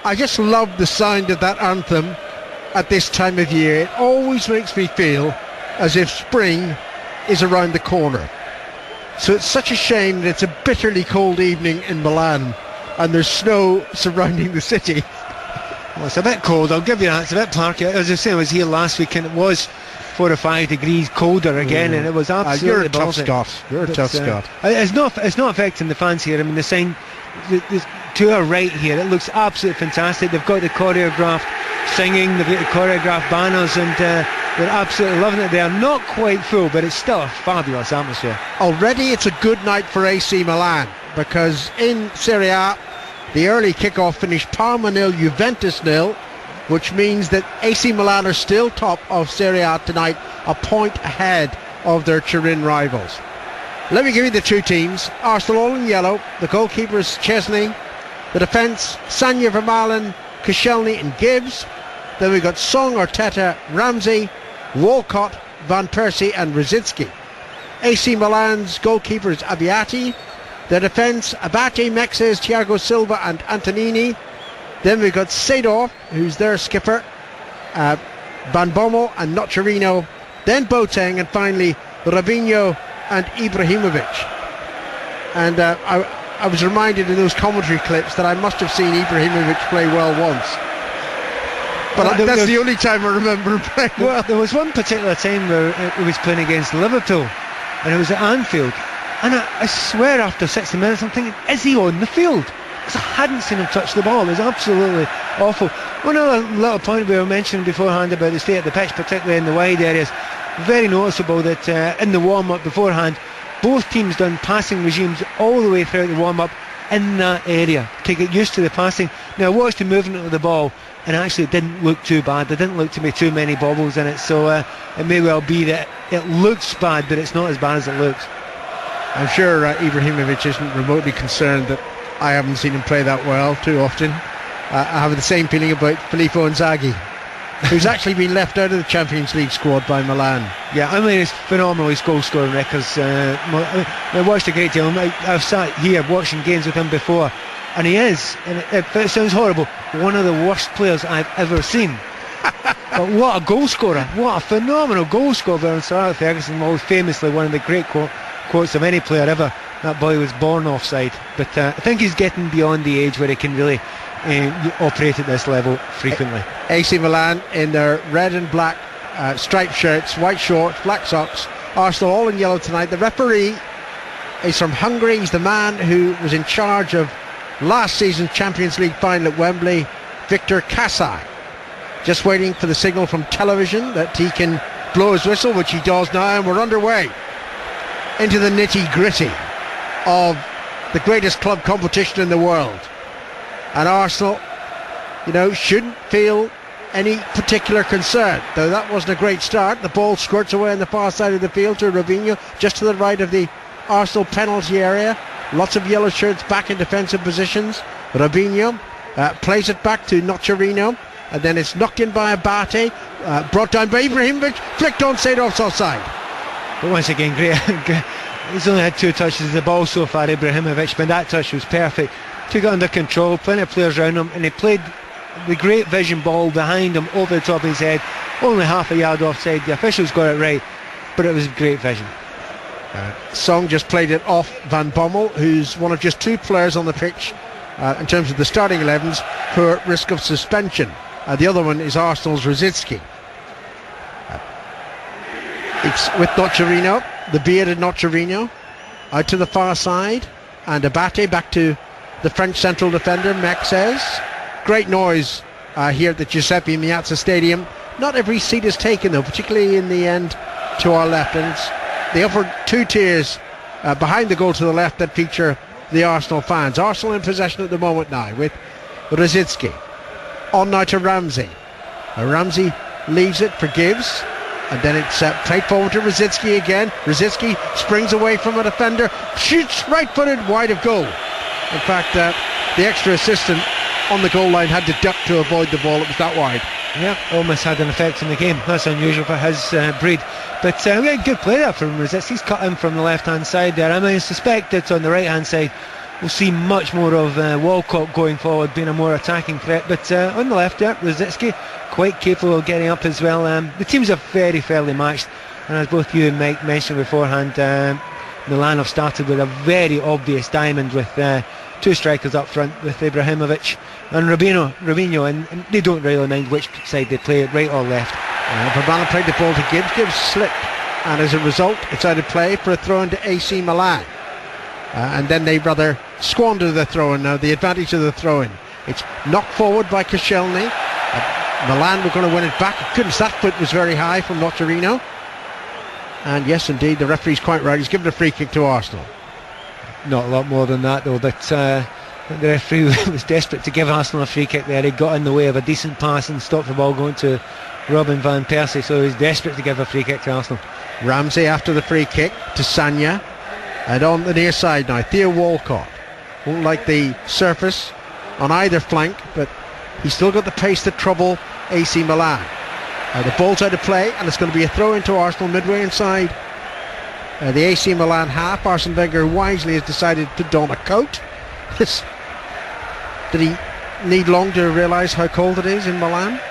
I just love the sound of that anthem at this time of year. It always makes me feel as if spring is around the corner. So it's such a shame that it's a bitterly cold evening in Milan and there's snow surrounding the city. Well, it's a bit cold, I'll give you that. It's a bit parky. As I say, I was here last week and it was 4 or 5 degrees colder again, and it was absolutely you're a tough baltic. Scot. You're a tough Scot. It's not affecting the fans here. I mean, the sign to our right here, it looks absolutely fantastic. They've got the choreographed singing, they've got the choreographed banners, and they're absolutely loving it. They are not quite full, but it's still a fabulous atmosphere. Already it's a good night for AC Milan, because in Serie A the early kick-off finished Parma 0, Juventus 0, which means that AC Milan are still top of Serie A tonight, a point ahead of their Turin rivals. Let me give you the two teams. Arsenal all in yellow. The goalkeeper is Chesney. The defence, Sanya, Vermaelen, Koscielny and Gibbs. Then we've got Song, Arteta, Ramsey, Walcott, Van Persie and Rosicky. AC Milan's goalkeeper is Abbiati. The defence, Abate, Mexes, Thiago Silva and Antonini. Then we've got Seedorf, who's their skipper, Van Bommel and Nocerino. Then Boateng, and finally Robinho and Ibrahimovic. And I was reminded in those commentary clips that I must have seen Ibrahimovic play well once. But that's the only time I remember him playing. Well, there was one particular time where he was playing against Liverpool, and it was at Anfield. And I swear after 60 minutes I'm thinking, is he on the field? Because I hadn't seen him touch the ball. It was absolutely awful. One other little point we were mentioning beforehand about the state of the pitch, particularly in the wide areas, very noticeable that in the warm-up beforehand, both teams done passing regimes all the way throughout the warm-up in that area to get used to the passing. Now I watched the movement of the ball, and actually it didn't look too bad. There didn't look to be too many bobbles in it, so it may well be that it looks bad, but it's not as bad as it looks. I'm sure Ibrahimovic isn't remotely concerned that I haven't seen him play that well too often. I have the same feeling about Filippo Inzaghi, who's actually been left out of the Champions League squad by Milan. Yeah, I mean, it's phenomenal, his goal scoring records. I watched a great deal. I've sat here watching games with him before, and he is, and it sounds horrible, one of the worst players I've ever seen. But what a goal scorer, what a phenomenal goal scorer. And Sir Alex Ferguson, most famously, one of the great quotes of any player ever, that boy was born offside. But I think he's getting beyond the age where he can really operate at this level frequently. AC Milan in their red and black striped shirts, white shorts, black socks. Arsenal all in yellow tonight. The referee is from Hungary. He's the man who was in charge of last season's Champions League final at Wembley, Victor Kasai. Just waiting for the signal from television that he can blow his whistle, which he does now, and we're underway into the nitty-gritty of the greatest club competition in the world. And Arsenal, shouldn't feel any particular concern, though that wasn't a great start. The ball squirts away on the far side of the field to Robinho, just to the right of the Arsenal penalty area. Lots of yellow shirts back in defensive positions. Robinho plays it back to Nocerino, and then it's knocked in by Abate, brought down by Ibrahimovic, flicked on Seedorf's offside. But once again, great. He's only had 2 touches of the ball so far, Ibrahimovic, but that touch was perfect. Took it under control, plenty of players around him, and he played the great vision ball behind him over the top of his head, only half a yard offside. The officials got it right, but it was great vision. Song just played it off Van Bommel, who's one of just 2 players on the pitch in terms of the starting 11s who are at risk of suspension. The other one is Arsenal's Rosicky. It's with Nocerino, the bearded Nocerino, out to the far side, and Abate back to the French central defender, Mexes. Great noise here at the Giuseppe Meazza Stadium. Not every seat is taken, though, particularly in the end to our left. And the upper 2 tiers behind the goal to the left that feature the Arsenal fans. Arsenal in possession at the moment now with Rosicky. On now to Ramsey. Ramsey leaves it for Gibbs. And then it's played forward to Rosicky again. Rosicky springs away from a defender, shoots right-footed wide of goal. In fact, the extra assistant on the goal line had to duck to avoid the ball. It was that wide. Yeah, almost had an effect in the game. That's unusual for his breed. But we had good play there from Rosicky. He's cut in from the left-hand side there. I mean, I suspect it's on the right-hand side. we'll see much more of Walcott going forward, being a more attacking threat. But on the left there, Rosicky quite capable of getting up as well. The teams are very fairly matched, and as both you and Mike mentioned beforehand, Milan have started with a very obvious diamond with two strikers up front, with Ibrahimovic and Robinho, and they don't really mind which side they play, right or left. Vermaelen played the ball to Gibbs. Gibbs slipped, and as a result it's out of play for a throw into AC Milan. And then they rather squander the throw-in now, the advantage of the throw-in. It's knocked forward by Koscielny. Milan were going to win it back. Goodness, that foot was very high from Nocerino. And yes, indeed, the referee's quite right. He's given a free kick to Arsenal. Not a lot more than that, though, but the referee was desperate to give Arsenal a free kick there. He got in the way of a decent pass and stopped the ball going to Robin van Persie, so he was desperate to give a free kick to Arsenal. Ramsey after the free kick to Sagna. And on the near side now, Theo Walcott. Won't like the surface on either flank, but he's still got the pace to trouble AC Milan. The ball's out of play, and it's going to be a throw into Arsenal midway inside the AC Milan half. Arsene Wenger wisely has decided to don a coat. Did he need long to realise how cold it is in Milan?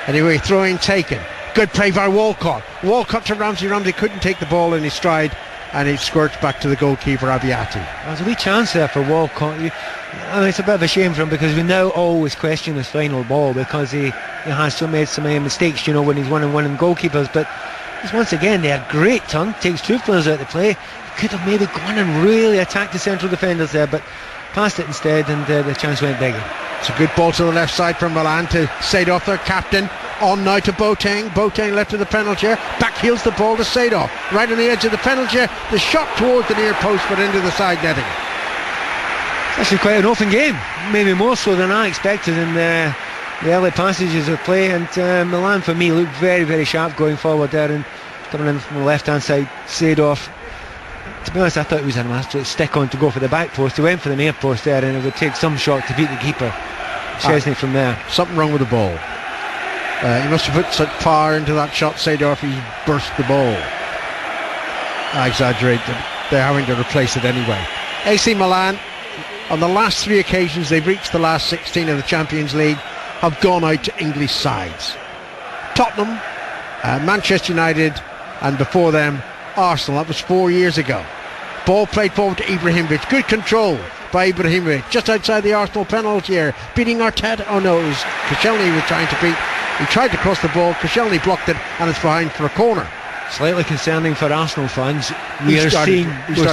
Anyway, throw-in taken. Good play by Walcott. Walcott to Ramsey. Ramsey couldn't take the ball in his stride, and he squirts back to the goalkeeper, Abbiati. There's a wee chance there for Walcott. I mean, it's a bit of a shame for him, because we now always question his final ball, because he has made so many mistakes, when he's winning goalkeepers. But once again, they had great turn, takes two players out of play. Could have maybe gone and really attacked the central defenders there, but passed it instead, and the chance went begging. It's a good ball to the left side from Milan to Seedorf, their captain. On now to Boateng. Boateng left of the penalty area. Back heels the ball to Seedorf. Right on the edge of the penalty area. The shot towards the near post, but into the side netting. It's actually quite an open game. Maybe more so than I expected in the early passages of play. And Milan, for me, looked very, very sharp going forward there. And coming in from the left-hand side, Seedorf. To be honest, I thought it was an absolute stick-on to go for the back post. He went for the near post there, and it would take some shot to beat the keeper. Chesney from there. Something wrong with the ball. He must have put such power into that shot, Seedorf, he burst the ball. I exaggerate, they're having to replace it anyway. AC Milan, on the last three occasions they've reached the last 16 of the Champions League, have gone out to English sides. Tottenham, Manchester United, and before them Arsenal. That was 4 years ago. Ball played forward to Ibrahimovic. Good control by Ibrahimovic, just outside the Arsenal penalty area, beating Arteta. Oh no, it was Koscielny he was trying to beat. He tried to cross the ball, Koscielny blocked it, and it's behind for a corner. Slightly concerning for Arsenal fans. He started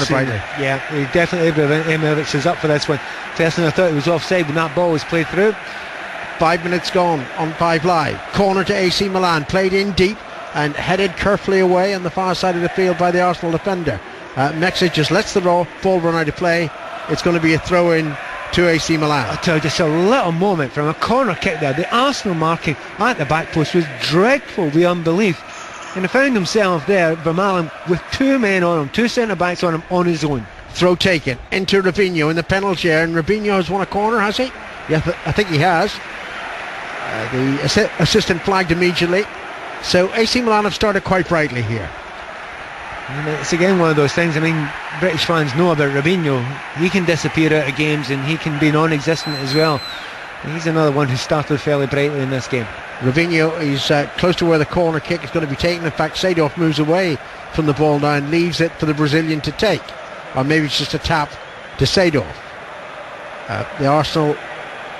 brightly. Yeah, definitely Ibrahimovic is up for this one. Personally, I thought it was offside when that ball was played through. 5 minutes gone on 5 Live. Corner to AC Milan, played in deep and headed carefully away on the far side of the field by the Arsenal defender. Mexic just lets the ball run out of play. It's going to be a throw-in to AC Milan. I'll tell you, just a little moment from a corner kick there. The Arsenal marking at the back post was dreadful beyond belief. And he found himself there, Vermaelen, with two men on him, two centre-backs on him on his own. Throw taken into Robinho in the penalty area, and Robinho has won a corner, has he? Yeah, I think he has. The assistant flagged immediately. So AC Milan have started quite brightly here. And it's again one of those things. I mean, British fans know about Robinho. He can disappear out of games, and he can be non-existent as well. And he's another one who started fairly brightly in this game. Robinho is close to where the corner kick is going to be taken. In fact, Seedorf moves away from the ball now and leaves it for the Brazilian to take. Or maybe it's just a tap to Seedorf. The Arsenal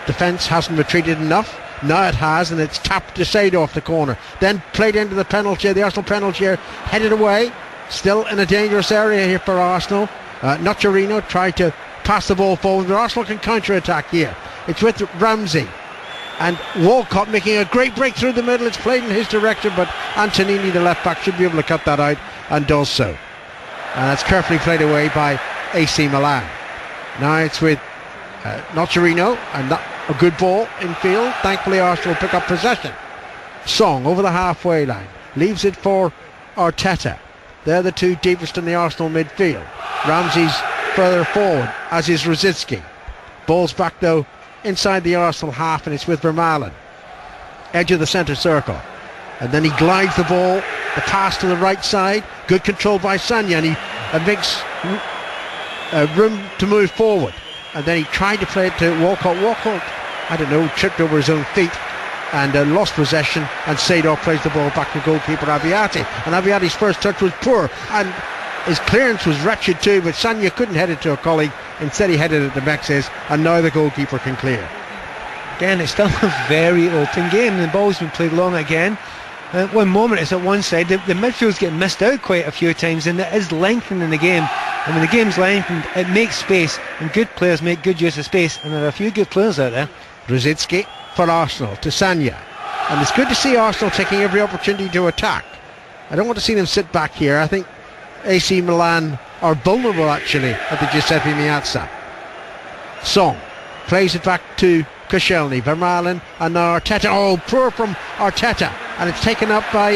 defence hasn't retreated enough. Now it has, and it's tapped to Seedorf, the corner. Then played into the penalty, the Arsenal penalty area, headed away. Still in a dangerous area here for Arsenal. Nocerino tried to pass the ball forward, but Arsenal can counter-attack here. It's with Ramsey. And Walcott making a great break through the middle. It's played in his direction, but Antonini, the left back, should be able to cut that out, and does so. And that's carefully played away by AC Milan. Now it's with Nocerino, and a good ball in field. Thankfully Arsenal pick up possession. Song over the halfway line, leaves it for Arteta. They're the two deepest in the Arsenal midfield. Ramsey's further forward, as is Rosicky. Ball's back though inside the Arsenal half, and it's with Vermaelen. Edge of the centre circle. And then he glides the ball, the pass to the right side. Good control by Sagna, and he makes room to move forward, and then he tried to play it to Walcott. Walcott, I don't know, tripped over his own feet and lost possession, and Seedorf plays the ball back to goalkeeper Aviati, and Aviati's first touch was poor, and his clearance was wretched too, but Sanya couldn't head it to a colleague. Instead he headed it to Mexes, and now the goalkeeper can clear. Again, it's still a very open game. The ball's been played long again. At one moment it's at one side. The midfield's getting missed out quite a few times, and it is lengthening the game. And when the game's lengthened, it makes space, and good players make good use of space, and there are a few good players out there. Rosicki for Arsenal to Sanya, and it's good to see Arsenal taking every opportunity to attack. I don't want to see them sit back here. I think AC Milan are vulnerable actually at the Giuseppe Meazza. Song plays it back to Koscielny, Vermaelen, and now Arteta. Oh, poor from Arteta, and it's taken up by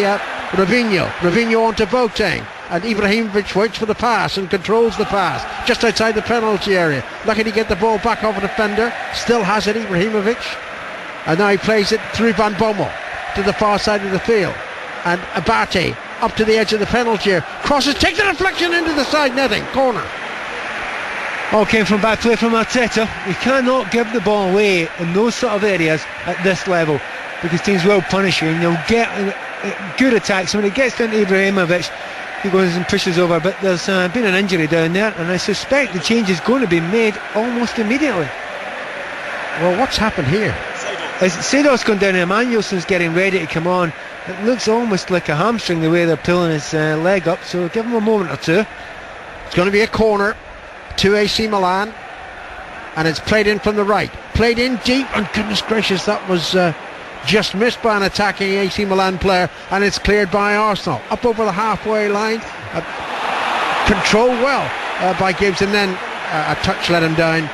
Robinho. Robinho onto Boateng, and Ibrahimovic waits for the pass and controls the pass just outside the penalty area. Lucky to get the ball back off a defender. Still has it, Ibrahimovic, and now he plays it through Van Bommel to the far side of the field, and Abate up to the edge of the penalty area, crosses, takes the deflection into the side netting, corner. All came from bad play from Arteta. You cannot give the ball away in those sort of areas at this level, because teams will punish you, and you'll get good attacks. When it gets down to Ibrahimovic, he goes and pushes over, but there's been an injury down there, and I suspect the change is going to be made almost immediately. Well, what's happened here? As Seedorf's gone down, Emmanuelson's getting ready to come on. It looks almost like a hamstring the way they're pulling his leg up, so give him a moment or two. It's going to be a corner to AC Milan, and it's played in from the right, played in deep, and goodness gracious, that was just missed by an attacking AC Milan player, and it's cleared by Arsenal up over the halfway line. Controlled well by Gibbs, and then a touch let him down.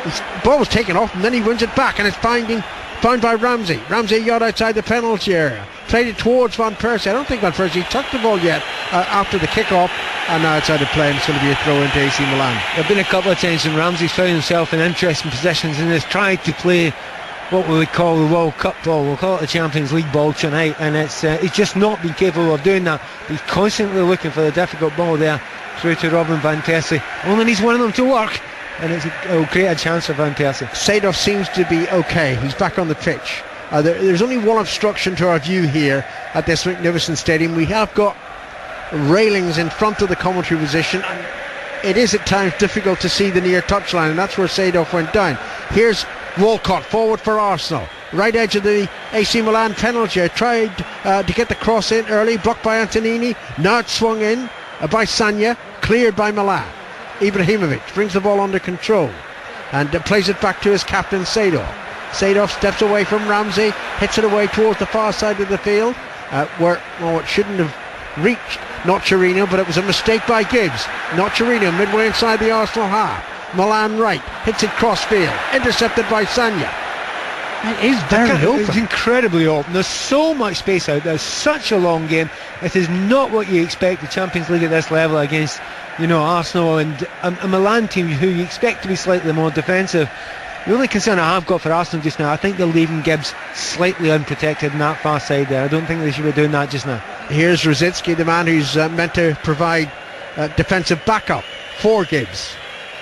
His ball was taken off, and then he wins it back, and it's found by Ramsey. Ramsey a yard outside the penalty area, played it towards Van Persie. I don't think Van Persie touched the ball yet after the kick-off, and now it's out of play, and it's going to be a throw into AC Milan. There have been a couple of times when Ramsey's found himself in interesting positions and has tried to play what we would call the World Cup ball. We'll call it the Champions League ball tonight, and he's just not been capable of doing that. He's constantly looking for the difficult ball there through to Robin Van Persie. Only needs one of them to work, and it will create a chance for Van Persie. Seedorf seems to be okay. He's back on the pitch. There's only one obstruction to our view here at this magnificent stadium. We have got railings in front of the commentary position, and it is at times difficult to see the near touchline, and that's where Seedorf went down. Here's Walcott forward for Arsenal, right edge of the AC Milan penalty area. Tried to get the cross in early, blocked by Antonini. Now it's swung in by Sanya, cleared by Milan. Ibrahimovic brings the ball under control and plays it back to his captain Seedorf. Seedorf steps away from Ramsey, hits it away towards the far side of the field, where it shouldn't have reached Nocerino, but it was a mistake by Gibbs. Nocerino midway inside the Arsenal half. Milan right, hits it cross field, intercepted by Sanya. It is very open. It's incredibly open. There's so much space out there. It's such a long game. It is not what you expect the Champions League at this level against, Arsenal and a Milan team who you expect to be slightly more defensive. The only concern I have got for Arsenal just now, I think they're leaving Gibbs slightly unprotected in that far side there. I don't think they should be doing that just now. Here's Rosicki, the man who's meant to provide defensive backup for Gibbs.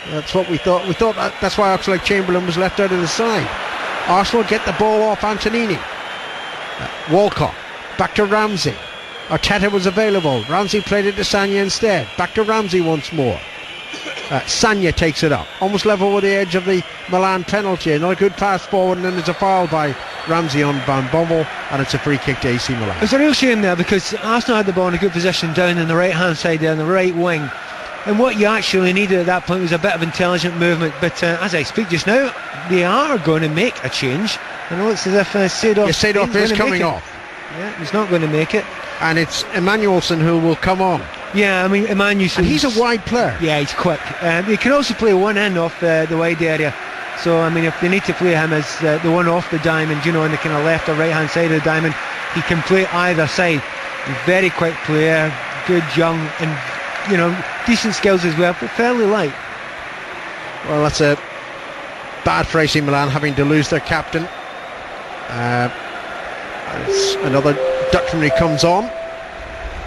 That's what we thought. We thought that's why Oxlade-Chamberlain was left out of the side. Arsenal get the ball off Antonini. Walcott back to Ramsey. Arteta was available. Ramsey played it to Sanya instead. Back to Ramsey once more. Sanya takes it up, almost level with the edge of the Milan penalty. Another good pass forward, and then there's a foul by Ramsey on Van Bommel, and it's a free kick to AC Milan. It's a real shame there, because Arsenal had the ball in a good position down in the right hand side there, on the right wing, and what you actually needed at that point was a bit of intelligent movement. But as I speak just now, they are going to make a change. I know it's as if Seedorf is coming off. Yeah, he's not going to make it, and it's Emmanuelsson who will come on. Yeah, I mean, Emmanuelsson, and he's a wide player. Yeah, he's quick. He can also play one end off the wide area. So, I mean, if they need to play him as the one off the diamond, on the kind of left or right hand side of the diamond, he can play either side. He's a very quick player, good young, and decent skills as well, but fairly light. Well, that's a bad for AC Milan, having to lose their captain. Another Dutchman who comes on,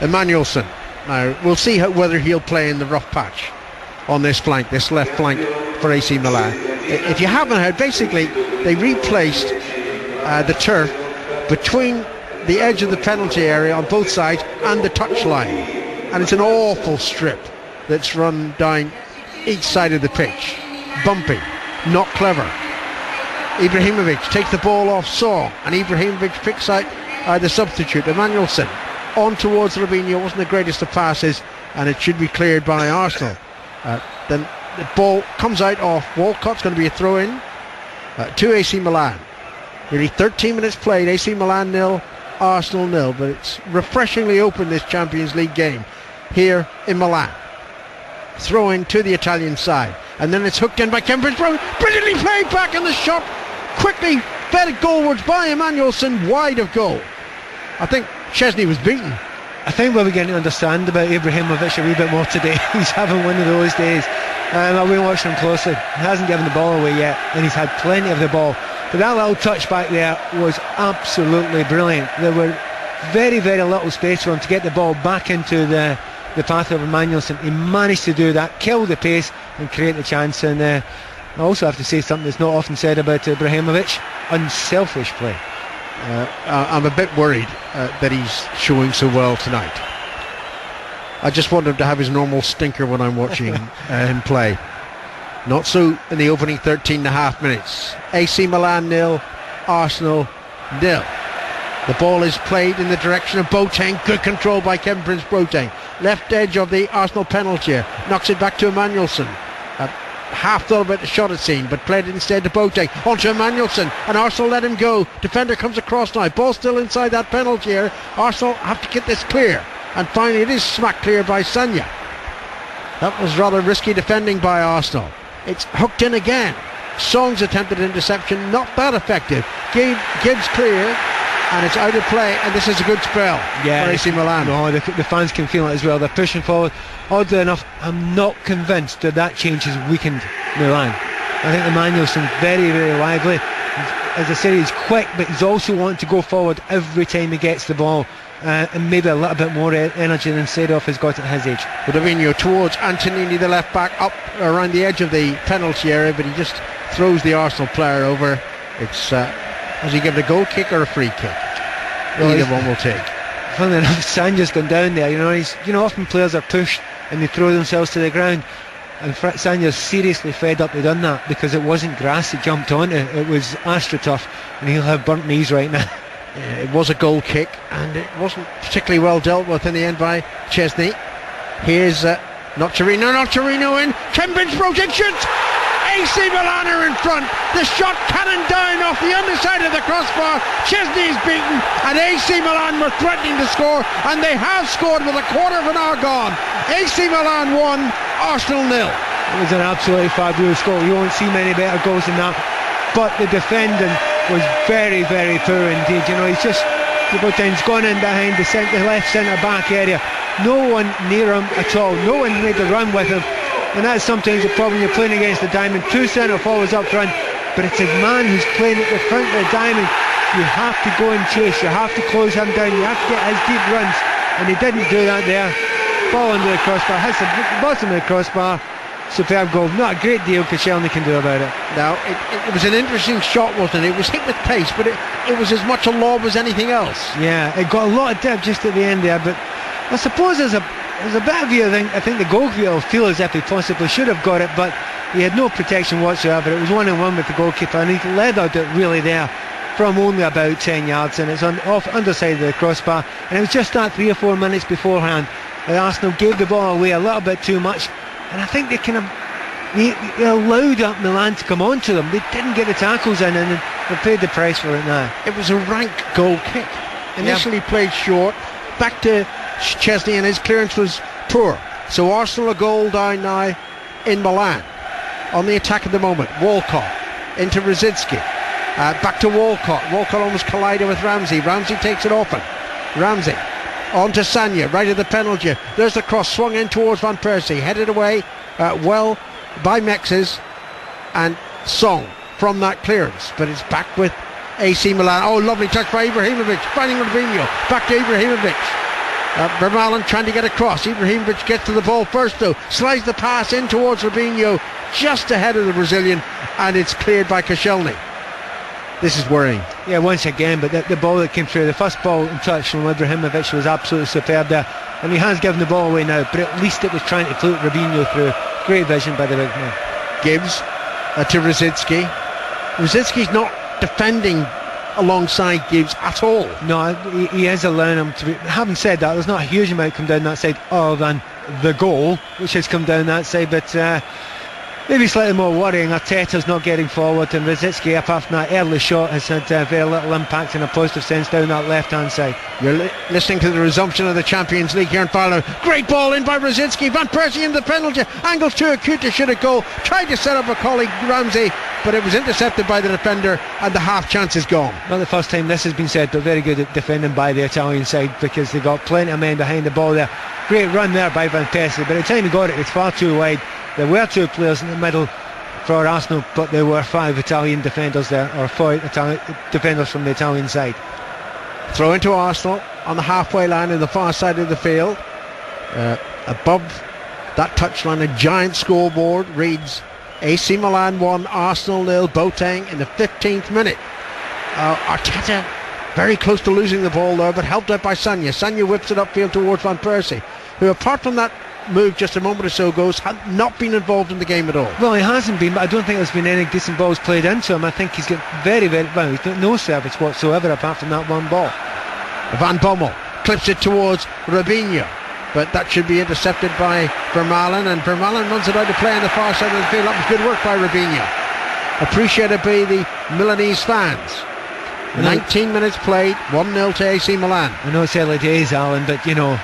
Emmanuelsson. Now we'll see whether he'll play in the rough patch on this flank, this left flank for AC Milan. If you haven't heard, basically they replaced the turf between the edge of the penalty area on both sides and the touchline, and it's an awful strip that's run down each side of the pitch. Bumpy, not clever. Ibrahimovic takes the ball off Song, and Ibrahimovic picks out the substitute, Emmanuelson, on towards Robinho. Wasn't the greatest of passes, and it should be cleared by Arsenal. Then the ball comes out off Walcott's going to be a throw-in to AC Milan. Nearly 13 minutes played, AC Milan 0, Arsenal 0, but it's refreshingly open, this Champions League game here in Milan. Throw-in to the Italian side, and then it's hooked in by Cambridge. Brilliantly played back, and the shot quickly fed goalwards by Emmanuelson, wide of goal. I think Chesney was beaten. I think we're beginning to understand about Ibrahimovic a wee bit more today. He's having one of those days. I've been watching him closely. He hasn't given the ball away yet, and he's had plenty of the ball. But that little touch back there was absolutely brilliant. There were very, very little space for him to get the ball back into the path of Emmanuelson. He managed to do that, kill the pace and create the chance. And I also have to say something that's not often said about Ibrahimovic: unselfish play. I'm a bit worried that he's showing so well tonight. I just want him to have his normal stinker when I'm watching him play. Not so in the opening 13.5 minutes. AC Milan 0, Arsenal 0. The ball is played in the direction of Boateng. Good control by Kevin Prince Boateng. Left edge of the Arsenal penalty area. Knocks it back to Emmanuelson. Half thought about the shot at seen, but played it instead to Boateng. Onto Emmanuelson, and Arsenal let him go. Defender comes across now. Ball still inside that penalty area. Arsenal have to get this clear. And finally it is smacked clear by Sanya. That was rather risky defending by Arsenal. It's hooked in again. Song's attempted interception, not that effective. Gibbs clear, and it's out of play, and this is a good spell for AC Milan. No, the fans can feel it as well. They're pushing forward. Oddly enough, I'm not convinced that change has weakened Milan. I think Emmanuelson's very, very lively. As I said, he's quick, but he's also wanting to go forward every time he gets the ball. And maybe a little bit more energy than Seedorf has got at his age. Robinho towards Antonini, the left back, up around the edge of the penalty area, but he just throws the Arsenal player over. It's has he given a goal kick or a free kick? Either one will take. Funnily enough, Sanya's gone down there. Often players are pushed and they throw themselves to the ground. And Sanya's seriously fed up. They've done that because it wasn't grass he jumped onto. It was AstroTurf, and he'll have burnt knees right now. It was a goal kick, and it wasn't particularly well dealt with in the end by Chesney. Here's Nocerino in. Cambridge protection. AC Milan are in front. The shot cannon down off the underside of the crossbar. Chesney is beaten, and AC Milan were threatening to score, and they have scored with a quarter of an hour gone. AC Milan 1, Arsenal 0. It was an absolutely fabulous goal. You won't see many better goals than that. But the defending was very, very poor indeed. He's just Boateng's gone in behind the left centre back area. No one near him at all. No one made the run with him. And that's sometimes the problem. You're playing against the diamond. Two centre forwards up front, but it's a man who's playing at the front of the diamond. You have to go and chase. You have to close him down. You have to get his deep runs, and he didn't do that there. Ball under the crossbar. Hits the bottom of the crossbar. Superb goal. Not a great deal Koscielny can do about it. Now, it was an interesting shot, wasn't it? It was hit with pace, but it was as much a lob as anything else. Yeah, it got a lot of dip just at the end there, but I suppose there's a bit of view. I think the goalkeeper will feel as if he possibly should have got it, but he had no protection whatsoever. It was 1-on-1 with the goalkeeper, and he leathered it really there from only about 10 yards, and it's off underside of the crossbar. And it was just that 3 or 4 minutes beforehand that Arsenal gave the ball away a little bit too much. And I think they allowed Milan to come on to them. They didn't get the tackles in, and they paid the price for it now. It was a rank goal kick. Initially played short, back to Chesney, and his clearance was poor. So Arsenal a goal down now in Milan. On the attack at the moment, Walcott into Rosicky. Back to Walcott. Walcott almost collided with Ramsey. Ramsey takes it off him. Ramsey on to Sanya, right at the penalty. There's the cross, swung in towards Van Persie, headed away well by Mexes, and Song from that clearance, but it's back with AC Milan. Oh, lovely touch by Ibrahimovic, finding Robinho, back to Ibrahimovic. Vermaelen trying to get across. Ibrahimovic gets to the ball first though, slides the pass in towards Robinho, just ahead of the Brazilian, and it's cleared by Koscielny. This is worrying. Yeah, once again, but the ball that came through, the first ball in touch from Ibrahimovic was absolutely superb there, and he has given the ball away now, but at least it was trying to float Robinho through. Great vision by the big man. Gibbs to Rosicky. Rosicky's not defending alongside Gibbs at all. No, he is allowing him to be. Having said that, there's not a huge amount come down that side other than the goal which has come down that side, but maybe slightly more worrying. Arteta's not getting forward, and Rosicky, apart from that early shot, has had very little impact in a positive sense down that left hand side. You're listening to the resumption of the Champions League here in Fowler. Great ball in by Rosicky. Van Persie in the penalty. Angles too acute to shoot a goal. Tried to set up a colleague Ramsey, but it was intercepted by the defender, and the half chance is gone. Not the first time this has been said, but very good at defending by the Italian side, because they got plenty of men behind the ball there. Great run there by Van Persie. By the time he got it, it's far too wide. There were two players in the middle for Arsenal, but there were 5 Italian defenders there, or 4 defenders from the Italian side. Throw into Arsenal on the halfway line in the far side of the field. Above that touchline, a giant scoreboard reads AC Milan 1, Arsenal 0. Boateng in the 15th minute. Arteta very close to losing the ball there, but helped out by Sagna. Sagna whips it upfield towards Van Persie, who, apart from that move just a moment or so ago, had not been involved in the game at all. Well, he hasn't been, but I don't think there's been any decent balls played into him. I think he's got very well, he's got no service whatsoever apart from that one ball. Van Bommel clips it towards Robinho, but that should be intercepted by Vermaelen, and Vermaelen runs it out to play on the far side of the field. That was good work by Robinho, appreciated by the Milanese fans. 19 minutes played, 1-0 to AC Milan. I know it's early days, Alan, but you know,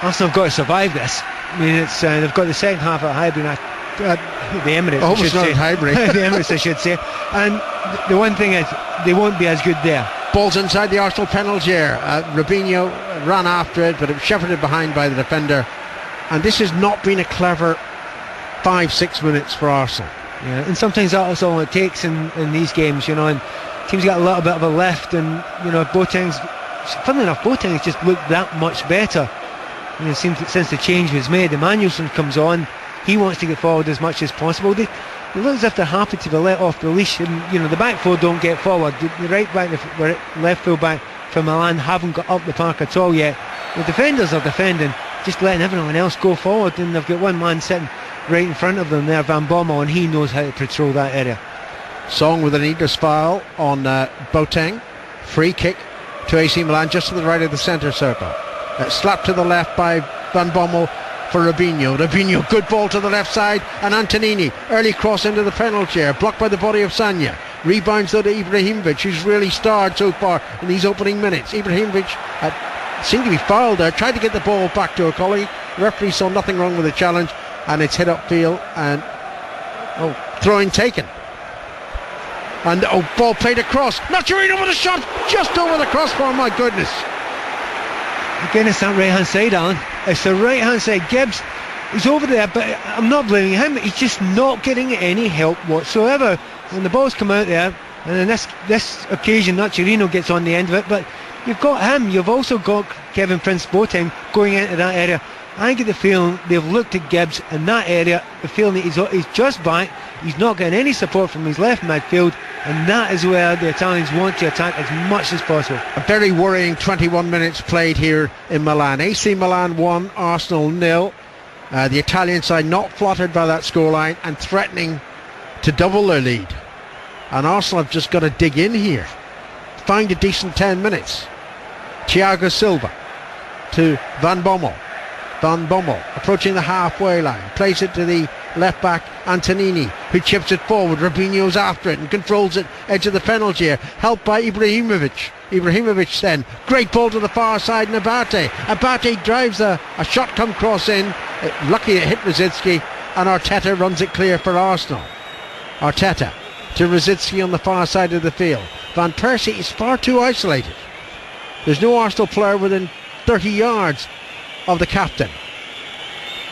Arsenal have got to survive this. I mean, it's they've got the second half at Highbury, the Emirates. Almost not at Highbury. The Emirates, I should say. And the one thing is, they won't be as good there. Ball's inside the Arsenal penalty area. Robinho ran after it, but it was shepherded behind by the defender. And this has not been a clever 5-6 minutes for Arsenal. Yeah, and sometimes that's all it takes in these games, you know. And teams got a little bit of a lift, and you know, funnily enough, Boateng's just looked that much better. You know, since the change was made. Emmanuelson comes on. He wants to get forward as much as possible. They look as if they're happy to be let off the leash, and you know, the back four don't get forward. The right back, the left full back for Milan haven't got up the park at all yet. The defenders are defending, just letting everyone else go forward, and they've got one man sitting right in front of them there, Van Bommel, and he knows how to patrol that area. Song with an needless foul on Boateng. Free kick to AC Milan, just to the right of the centre circle. Slapped to the left by Van Bommel for Robinho. Robinho, good ball to the left side, and Antonini, early cross into the penalty area, blocked by the body of Sagna. Rebounds though to Ibrahimovic, who's really starred so far in these opening minutes. Ibrahimovic seemed to be fouled there, tried to get the ball back to a colleague. The referee saw nothing wrong with the challenge, and it's hit upfield, and throw-in taken. And ball played across. Nocerino with a shot just over the crossbar. My goodness. Again, it's that right hand side, Alan. It's the right hand side. Gibbs, he's over there, but I'm not blaming him. He's just not getting any help whatsoever. When the ball's come out there, and in this occasion, Nocerino gets on the end of it, but you've got him. You've also got Kevin Prince Boateng going into that area. I get the feeling they've looked at Gibbs in that area, the feeling that he's just back, he's not getting any support from his left midfield, and that is where the Italians want to attack as much as possible. A very worrying 21 minutes played here in Milan. AC Milan 1, Arsenal 0. The Italian side not flattered by that scoreline and threatening to double their lead. And Arsenal have just got to dig in here, find a decent 10 minutes. Thiago Silva to Van Bommel. Van Bommel approaching the halfway line, plays it to the left back Antonini, who chips it forward. Robinho's after it and controls it edge of the penalty area, helped by Ibrahimovic. Ibrahimovic then, great ball to the far side, and Abate drives a shot come cross in, lucky it hit Rosicky, and Arteta runs it clear for Arsenal. Arteta to Rosicky on the far side of the field. Van Persie is far too isolated. There's no Arsenal player within 30 yards of the captain.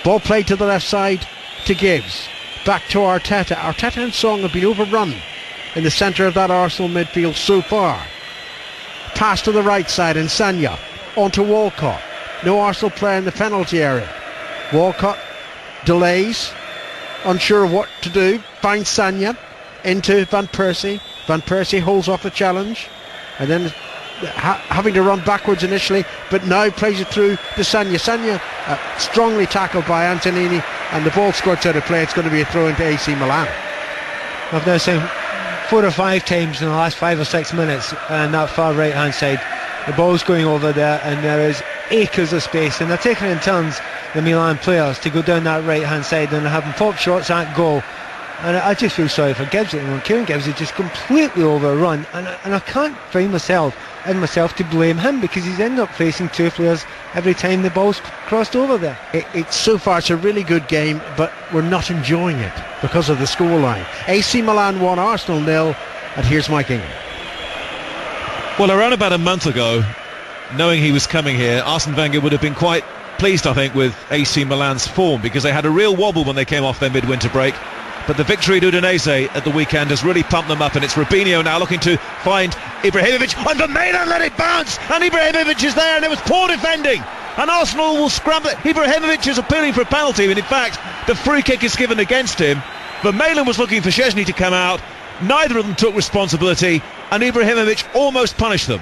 Ball played to the left side to Gibbs, back to Arteta. Arteta and Song have been overrun in the centre of that Arsenal midfield so far. Pass to the right side, and Sagna onto Walcott, no Arsenal player in the penalty area. Walcott delays, unsure of what to do, finds Sagna into Van Persie. Van Persie holds off the challenge, and then having to run backwards initially, but now plays it through to Sagna. Sagna strongly tackled by Antonini, and the ball squirts out of play. It's going to be a throw into AC Milan. I've now seen 4 or 5 times in the last 5 or 6 minutes on that far right hand side, the ball's going over there, and there is acres of space, and they're taking it in turns, the Milan players, to go down that right hand side and having pop shots at goal. And I just feel sorry for Gibbs. Kieran Gibbs is just completely overrun, and I can't find myself to blame him, because he's ended up facing 2 players every time the ball's crossed over there. So far it's a really good game, but we're not enjoying it because of the scoreline. AC Milan 1, Arsenal 0, and here's Mike Ingham. Well, around about a month ago, knowing he was coming here, Arsene Wenger would have been quite pleased, I think, with AC Milan's form, because they had a real wobble when they came off their midwinter break. But the victory at Udinese at the weekend has really pumped them up, and it's Robinho now looking to find Ibrahimovic, and Vermaelen let it bounce, and Ibrahimovic is there, and it was poor defending, and Arsenal will scramble it. Ibrahimovic is appealing for a penalty, and in fact the free kick is given against him. Vermaelen was looking for Szczesny to come out, neither of them took responsibility, and Ibrahimovic almost punished them.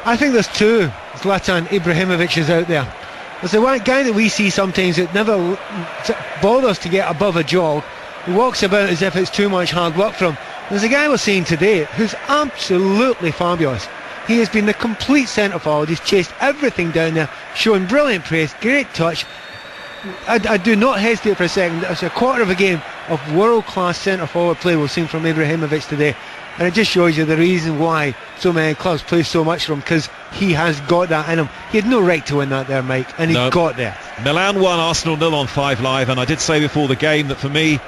I think there's 2 Zlatan Ibrahimovic's out there. There's the one guy that we see sometimes that never bothers to get above a jog. He walks about as if it's too much hard work for him. There's a guy we're seeing today who's absolutely fabulous. He has been the complete centre forward. He's chased everything down there, showing brilliant pace, great touch. I do not hesitate for a second. It's a quarter of a game of world-class centre forward play we've seen from Ibrahimovic today, and it just shows you the reason why so many clubs play so much for him, because he has got that in him. He had no right to win that there, Mike, and he got there. Milan 1, Arsenal 0 on 5 Live, and I did say before the game that for me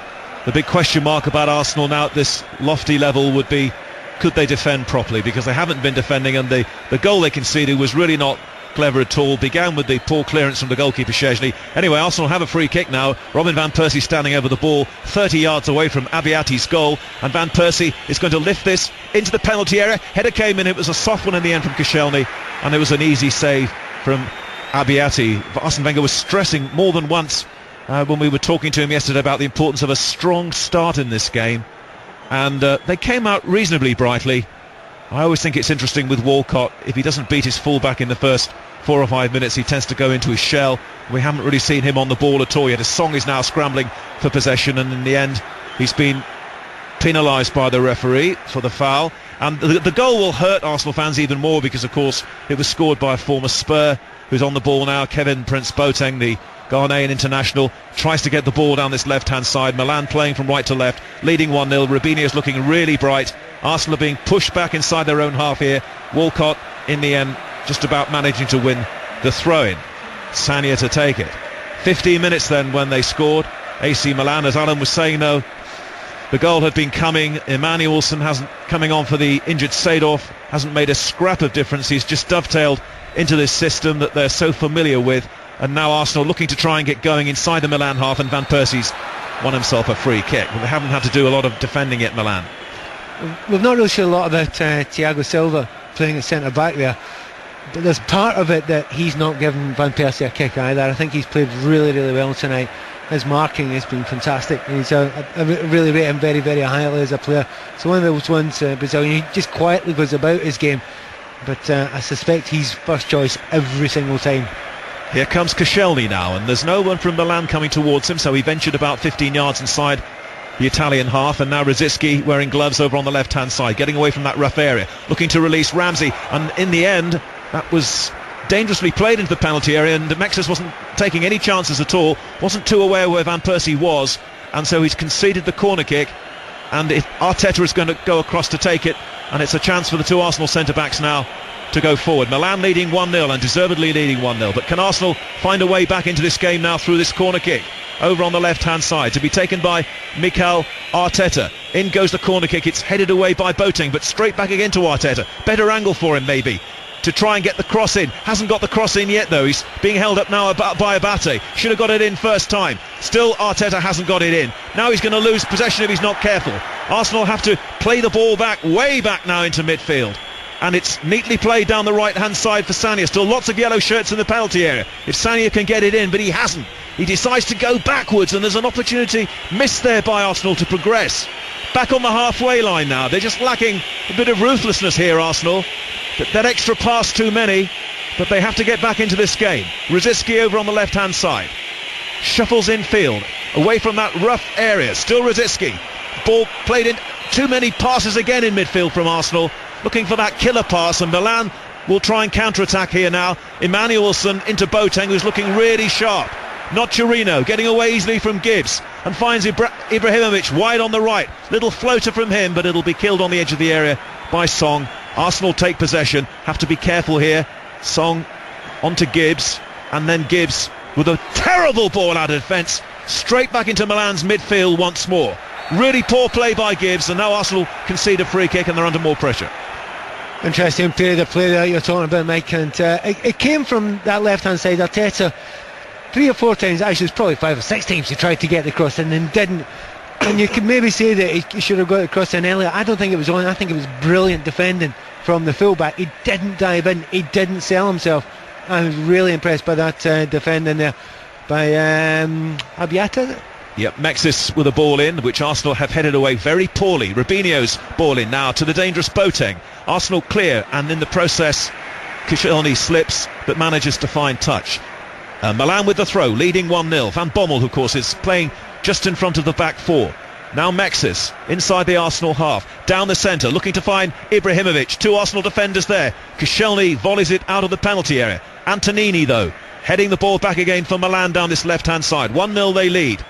the big question mark about Arsenal now at this lofty level would be, could they defend properly, because they haven't been defending, and the goal they conceded was really not clever at all. Began with the poor clearance from the goalkeeper Szczesny. Anyway, Arsenal have a free kick now. Robin Van Persie standing over the ball 30 yards away from Abiati's goal, and Van Persie is going to lift this into the penalty area. Header came in, it was a soft one in the end from Koscielny, and it was an easy save from Abiati. Arsene Wenger was stressing more than once when we were talking to him yesterday about the importance of a strong start in this game, and they came out reasonably brightly. I always think it's interesting with Walcott, if he doesn't beat his fullback in the first 4 or 5 minutes, he tends to go into his shell. We haven't really seen him on the ball at all yet. Song is now scrambling for possession, and in the end he's been penalised by the referee for the foul, and the goal will hurt Arsenal fans even more, because of course it was scored by a former Spur who's on the ball now. Kevin Prince Boateng, the Ghanaian international, tries to get the ball down this left-hand side. Milan playing from right to left, leading 1-0. Robinho's looking really bright. Arsenal are being pushed back inside their own half here. Walcott, in the end, just about managing to win the throw-in. Sagna to take it. 15 minutes then when they scored. AC Milan, as Alan was saying, though, the goal had been coming. Emmanuelson hasn't coming on for the injured Seedorf, hasn't made a scrap of difference. He's just dovetailed into this system that they're so familiar with. And now Arsenal looking to try and get going inside the Milan half, and Van Persie's won himself a free kick. But they haven't had to do a lot of defending yet, Milan. We've not really seen a lot about Thiago Silva playing at centre back there, but there's part of it that he's not given Van Persie a kick either. I think he's played really, really well tonight. His marking has been fantastic. He's really rate him very, very highly as a player. So one of those ones, Brazilian, he just quietly goes about his game, but I suspect he's first choice every single time. Here comes Koscielny now, and there's no one from Milan coming towards him, so he ventured about 15 yards inside the Italian half, and now Rosicky wearing gloves over on the left-hand side, getting away from that rough area, looking to release Ramsey, and in the end that was dangerously played into the penalty area, and Mexus wasn't taking any chances at all, wasn't too aware where Van Persie was, and so he's conceded the corner kick, and Arteta is going to go across to take it, and it's a chance for the 2 Arsenal centre-backs now to go forward. Milan leading 1-0, and deservedly leading 1-0, but can Arsenal find a way back into this game now through this corner kick over on the left hand side, to be taken by Mikel Arteta? In goes the corner kick, it's headed away by Boateng, but straight back again to Arteta. Better angle for him maybe to try and get the cross in. Hasn't got the cross in yet though. He's being held up now by Abate. Should have got it in first time. Still Arteta hasn't got it in. Now he's going to lose possession if he's not careful. Arsenal have to play the ball back, way back now into midfield. and it's neatly played down the right hand side for Sagna. Still lots of yellow shirts in the penalty area. If Sagna can get it in, but he hasn't. He decides to go backwards, and there's an opportunity missed there by Arsenal to progress. Back on the halfway line now. They're just lacking a bit of ruthlessness here, Arsenal. That extra pass too many, but they have to get back into this game. Rosicky over on the left hand side. Shuffles infield, away from that rough area. Still Rosicky. Ball played in, too many passes again in midfield from Arsenal, looking for that killer pass, and Milan will try and counter-attack here now. Emmanuelson into Boateng, who's looking really sharp. Not Chirino, getting away easily from Gibbs, and finds Ibrahimovic wide on the right. Little floater from him, but it'll be killed on the edge of the area by Song. Arsenal take possession, have to be careful here. Song onto Gibbs, and then Gibbs with a terrible ball out of defence, straight back into Milan's midfield once more. Really poor play by Gibbs, and now Arsenal concede a free kick and they're under more pressure. Interesting period of play that you're talking about, Mike, and it came from that left-hand side. Arteta, 3 or 4 times, actually it's probably 5 or 6 times he tried to get the cross and then didn't. And you could maybe say that he should have got the cross in earlier. I don't think it was on. I think it was brilliant defending from the fullback. He didn't dive in, he didn't sell himself. I was really impressed by that defending there by Abiata. Yep, Mexis with a ball in, which Arsenal have headed away very poorly. Rubinho's ball in now to the dangerous Boateng. Arsenal clear, and in the process Koscielny slips but manages to find touch. Milan with the throw, leading 1-0. Van Bommel, of course, is playing just in front of the back four. Now Mexis inside the Arsenal half, down the centre, looking to find Ibrahimovic. 2 Arsenal defenders there. Koscielny volleys it out of the penalty area. Antonini, though, heading the ball back again for Milan down this left-hand side. 1-0 they lead.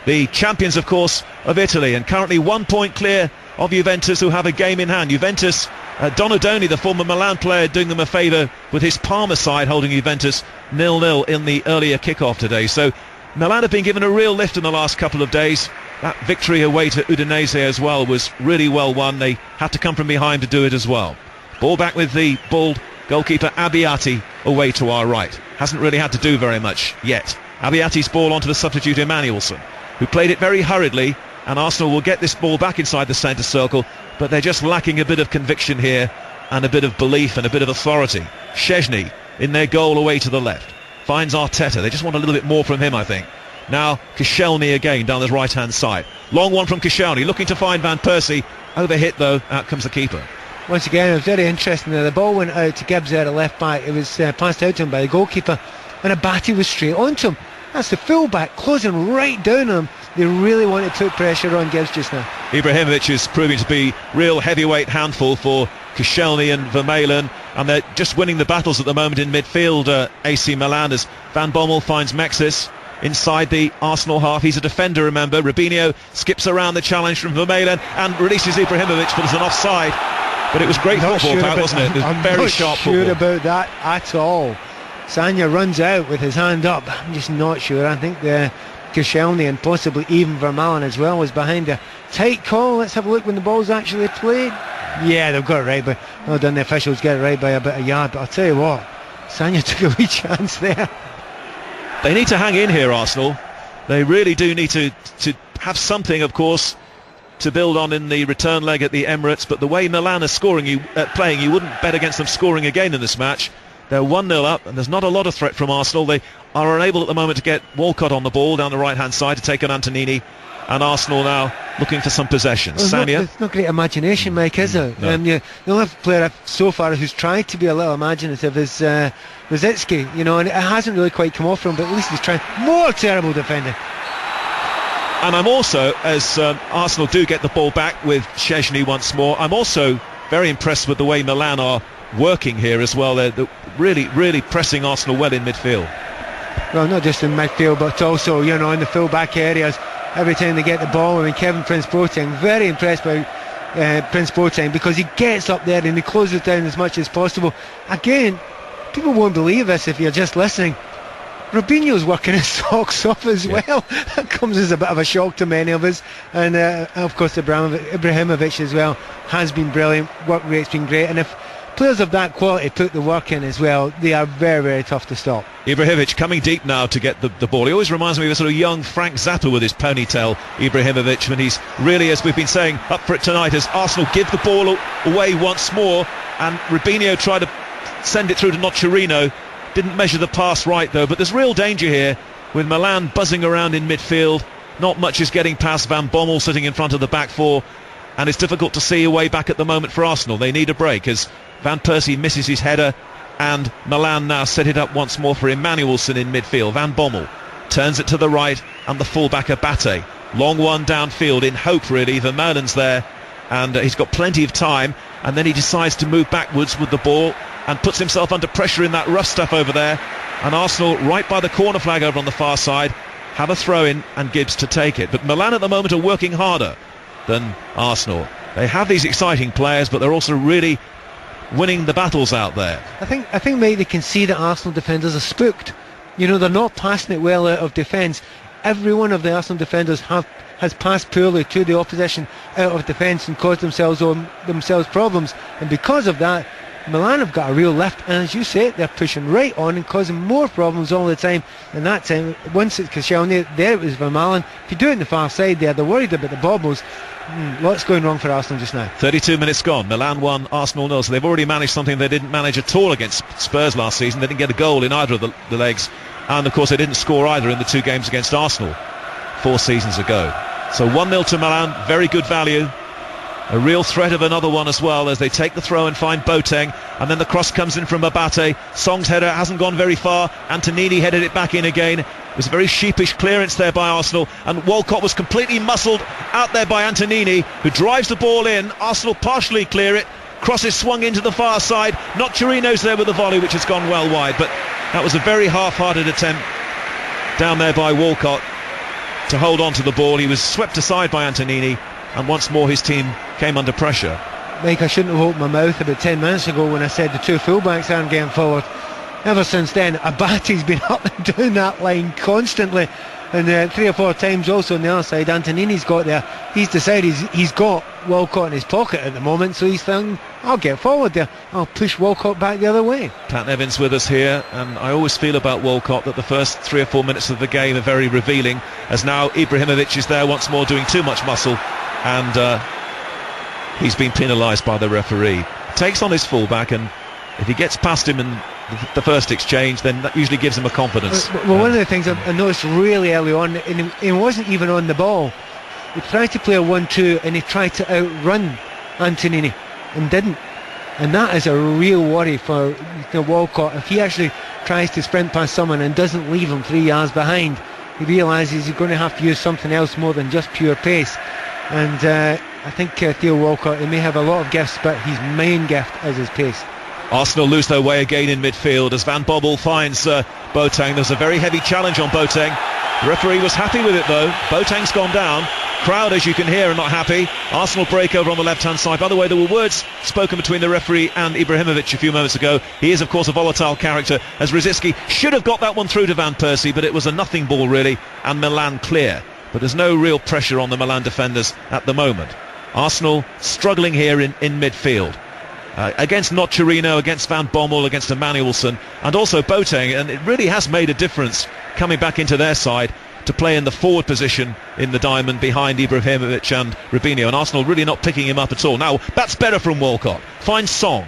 The champions, of course, of Italy, and currently 1 point clear of Juventus, who have a game in hand. Juventus, Donadoni, the former Milan player, doing them a favour with his Parma side holding Juventus 0-0 in the earlier kick-off today. So Milan have been given a real lift in the last couple of days. That victory away to Udinese as well was really well won. They had to come from behind to do it as well. Ball back with the bald goalkeeper Abbiati away to our right. Hasn't really had to do very much yet. Abbiati's ball onto the substitute Emmanuelson, who played it very hurriedly, and Arsenal will get this ball back inside the centre circle, but they're just lacking a bit of conviction here and a bit of belief and a bit of authority. Szczesny in their goal away to the left finds Arteta. They just want a little bit more from him, I think. Now Koscielny again down the right hand side. Long one from Koscielny, looking to find Van Persie. Overhit though, out comes the keeper. Once again, it was very interesting. The ball went out to Gibbs there at left back. It was passed out to him by the goalkeeper, and Abati was straight onto him. That's the full-back closing right down on him. They really want to put pressure on Gibbs just now. Ibrahimovic is proving to be real heavyweight handful for Koscielny and Vermaelen, and they're just winning the battles at the moment in midfield, AC Milan, as Van Bommel finds Mexis inside the Arsenal half. He's a defender, remember. Rubinho skips around the challenge from Vermaelen and releases Ibrahimovic, but it's an offside. But it was great football, wasn't it? It was very sharp football. I'm not sure about that at all. Sagna runs out with his hand up. I'm just not sure. I think Koscielny and possibly even Vermaelen as well was behind a tight call. Let's have a look when the ball's actually played. Yeah, they've got it right, but well done, the officials get it right by a bit of yard. But I'll tell you what, Sagna took a wee chance there. They need to hang in here, Arsenal. They really do need to have something, of course, to build on in the return leg at the Emirates. But the way Milan are playing, you wouldn't bet against them scoring again in this match. They're 1-0 up, and there's not a lot of threat from Arsenal. They are unable at the moment to get Walcott on the ball down the right-hand side to take on Antonini, and Arsenal now looking for some possession. Sagna. There's no great imagination, Mike, is there? No. The only player so far who's tried to be a little imaginative is Rosicky, and it hasn't really quite come off from him, but at least he's trying. More terrible defending. And I'm also, as Arsenal do get the ball back with Szczesny once more, I'm also very impressed with the way Milan are working here as well. They're really, really pressing Arsenal well in midfield. Well, not just in midfield, but also, in the full-back areas. Every time they get the ball, Kevin Prince Boateng, very impressed by Prince Boateng, because he gets up there and he closes down as much as possible. Again, people won't believe this if you're just listening. Robinho's working his socks off as well. That comes as a bit of a shock to many of us. And of course Ibrahimovic as well has been brilliant. Work rate's been great. And if players of that quality put the work in as well. They are very, very tough to stop. Ibrahimovic coming deep now to get the ball. He always reminds me of a sort of young Frank Zappa with his ponytail, Ibrahimovic, when he's really, as we've been saying, up for it tonight as Arsenal give the ball away once more, and Rubinho tried to send it through to Nocerino. Didn't measure the pass right though, but there's real danger here with Milan buzzing around in midfield. Not much is getting past Van Bommel sitting in front of the back four, and it's difficult to see a way back at the moment for Arsenal. They need a break as Van Persie misses his header, and Milan now set it up once more for Emmanuelson in midfield. Van Bommel turns it to the right, and the fullback Abate. Long one downfield in hope really. Vermeulen's there, and he's got plenty of time, and then he decides to move backwards with the ball and puts himself under pressure in that rough stuff over there. And Arsenal, right by the corner flag over on the far side, have a throw-in and Gibbs to take it. But Milan at the moment are working harder than Arsenal. They have these exciting players, but they're also really winning the battles out there. I think mate, they can see that Arsenal defenders are spooked. You know, they're not passing it well out of defence. Every one of the Arsenal defenders has passed poorly to the opposition out of defence and caused themselves problems, and because of that Milan have got a real lift, and as you say, they're pushing right on and causing more problems all the time. And that time, once it's Koscielny, there it was Vermaelen. If you do it on the far side there, they're worried about the bobbles. Lots going wrong for Arsenal just now. 32 minutes gone. Milan 1, Arsenal 0. So they've already managed something they didn't manage at all against Spurs last season. They didn't get a goal in either of the legs, and of course they didn't score either in the two games against Arsenal 4 seasons ago. So 1-0 to Milan, very good value. A real threat of another one as well as they take the throw and find Boateng, and then the cross comes in from Abate. Song's header hasn't gone very far. Antonini headed it back in again. It was a very sheepish clearance there by Arsenal, and Walcott was completely muscled out there by Antonini, who drives the ball in. Arsenal partially clear it. Cross is swung into the far side. Nocerino's there with the volley, which has gone well wide, but that was a very half-hearted attempt down there by Walcott to hold on to the ball. He was swept aside by Antonini, and once more his team came under pressure. Mike, I shouldn't have opened my mouth about 10 minutes ago when I said the two fullbacks aren't getting forward. Ever since then, Abate's been up and down that line constantly, and 3 or 4 times also on the other side. Antonini's got there. He's decided he's got Walcott in his pocket at the moment, so he's thinking, I'll get forward there, I'll push Walcott back the other way. Pat Nevins with us here, and I always feel about Walcott that the first 3 or 4 minutes of the game are very revealing, as now Ibrahimovic is there once more doing too much muscle, and he's been penalised by the referee. Takes on his fullback, and if he gets past him in the first exchange, then that usually gives him a confidence. Well, one of the things I noticed really early on, and he wasn't even on the ball, he tried to play a 1-2 and he tried to outrun Antonini and didn't, and that is a real worry for Walcott. If he actually tries to sprint past someone and doesn't leave him 3 yards behind, he realises he's going to have to use something else more than just pure pace. And I think Theo Walcott, he may have a lot of gifts, but his main gift is his pace. Arsenal lose their way again in midfield as Van Bommel finds Boateng. There's a very heavy challenge on Boateng. The referee was happy with it though. Boateng's gone down. Crowd, as you can hear, are not happy. Arsenal break over on the left-hand side. By the way, there were words spoken between the referee and Ibrahimovic a few moments ago. He is, of course, a volatile character, as Rosicky should have got that one through to Van Persie, but it was a nothing ball, really, and Milan clear. But there's no real pressure on the Milan defenders at the moment. Arsenal struggling here in midfield. Against Nocerino, against Van Bommel, against Emmanuelson, and also Boateng, and it really has made a difference coming back into their side to play in the forward position in the diamond behind Ibrahimovic and Rubinho, and Arsenal really not picking him up at all. Now that's better from Walcott. Finds Song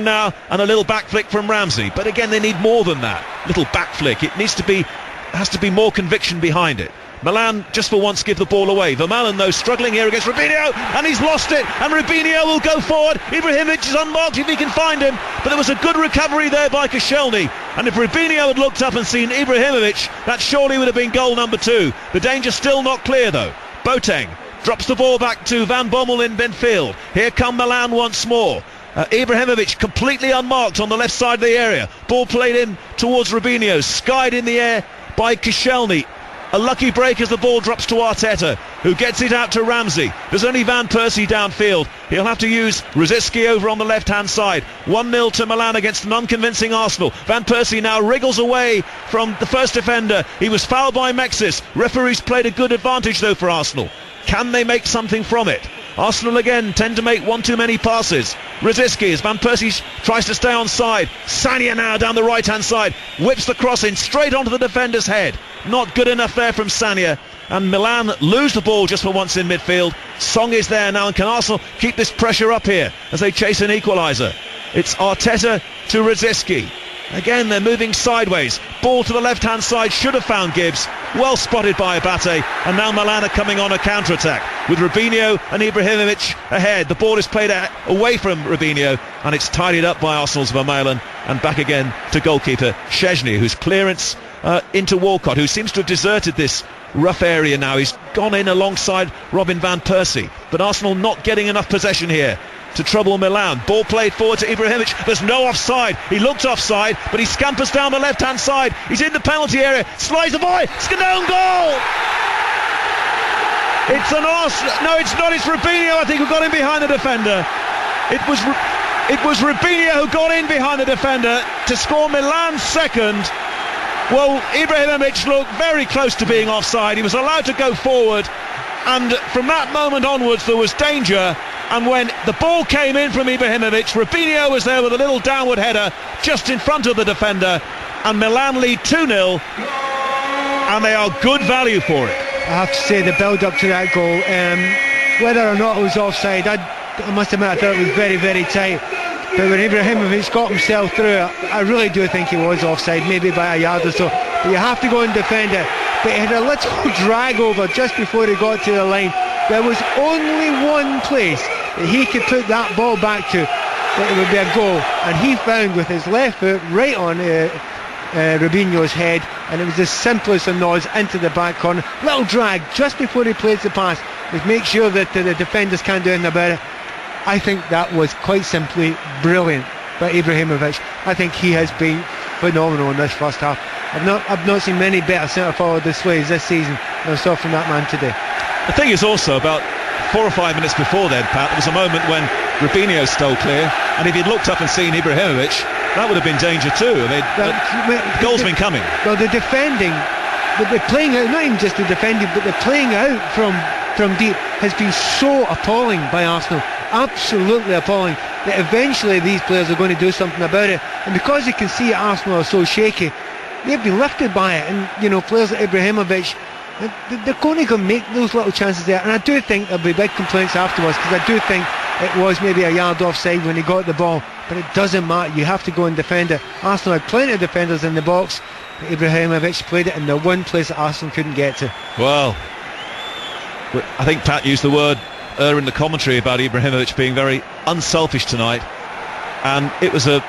now, and a little back flick from Ramsey, but again they need more than that little back flick. It has to be more conviction behind it. Milan just for once give the ball away. Vermaelen though struggling here against Rubinho, and he's lost it, and Rubinho will go forward. Ibrahimovic is unmarked if he can find him, but there was a good recovery there by Koscielny, and if Rubinho had looked up and seen Ibrahimovic, that surely would have been goal number 2. The danger still not clear though. Boateng drops the ball back to Van Bommel in midfield. Here come Milan once more. Ibrahimovic completely unmarked on the left side of the area. Ball played in towards Rubinho, skied in the air by Koscielny. A lucky break as the ball drops to Arteta, who gets it out to Ramsey. There's only Van Persie downfield. He'll have to use Rosicky over on the left-hand side. 1-0 to Milan against an unconvincing Arsenal. Van Persie now wriggles away from the first defender. He was fouled by Mexis. Referees played a good advantage though for Arsenal. Can they make something from it? Arsenal again tend to make one too many passes. Rosicky as Van Persie tries to stay on side. Sagna now down the right hand side, whips the cross in straight onto the defender's head. Not good enough there from Sagna, and Milan lose the ball just for once in midfield. Song is there now, and can Arsenal keep this pressure up here as they chase an equaliser? It's Arteta to Rosicky. Again, they're moving sideways. Ball to the left-hand side, should have found Gibbs. Well spotted by Abate, and now Milan are coming on a counter-attack with Robinho and Ibrahimovic ahead. The ball is played away from Robinho, and it's tidied up by Arsenal's Vermaelen, and back again to goalkeeper Szczesny, whose clearance into Walcott, who seems to have deserted this rough area now. He's gone in alongside Robin Van Persie, but Arsenal not getting enough possession here to trouble Milan. Ball played forward to Ibrahimovic. There's no offside. He looked offside, but he scampers down the left-hand side. He's in the penalty area. Slides the boy. It's an own goal. It's an Arsenal. No, it's not. It's Robinho, I think, who got in behind the defender. It was Robinho who got in behind the defender to score Milan's second. Well, Ibrahimovic looked very close to being offside. He was allowed to go forward, and from that moment onwards there was danger. And when the ball came in from Ibrahimovic, Robinho was there with a little downward header just in front of the defender, and Milan lead 2-0, and they are good value for it. I have to say, the build-up to that goal, whether or not it was offside, I must admit I thought it was very, very tight. But when Ibrahimovic got himself through it, I really do think he was offside, maybe by a yard or so. But you have to go and defend it. But he had a little drag over just before he got to the line. There was only one place that he could put that ball back to that it would be a goal, and he found with his left foot right on Robinho's head, and it was the simplest of nods into the back corner. Little drag just before he plays the pass, which makes sure that the defenders can't do anything about it. I think that was quite simply brilliant by Ibrahimovic. I think he has been phenomenal in this first half. I've not seen many better centre-forward displays this season than I saw from that man today. The thing is also, about 4 or 5 minutes before then, Pat, there was a moment when Robinho stole clear, and if he'd looked up and seen Ibrahimovic, that would have been danger too. I mean, the goal's been coming. Well, the defending, but the playing out, not even just the defending, but the playing out from deep has been so appalling by Arsenal. Absolutely appalling, that eventually these players are going to do something about it. And because you can see Arsenal are so shaky, they've been lifted by it. And, you know, players like Ibrahimovic, they're going to make those little chances there. And I do think there'll be big complaints afterwards, because I do think it was maybe a yard offside when he got the ball. But it doesn't matter, you have to go and defend it. Arsenal had plenty of defenders in the box, but Ibrahimovic played it in the one place that Arsenal couldn't get to. Well, I think Pat used the word in the commentary about Ibrahimovic being very unselfish tonight, and it was a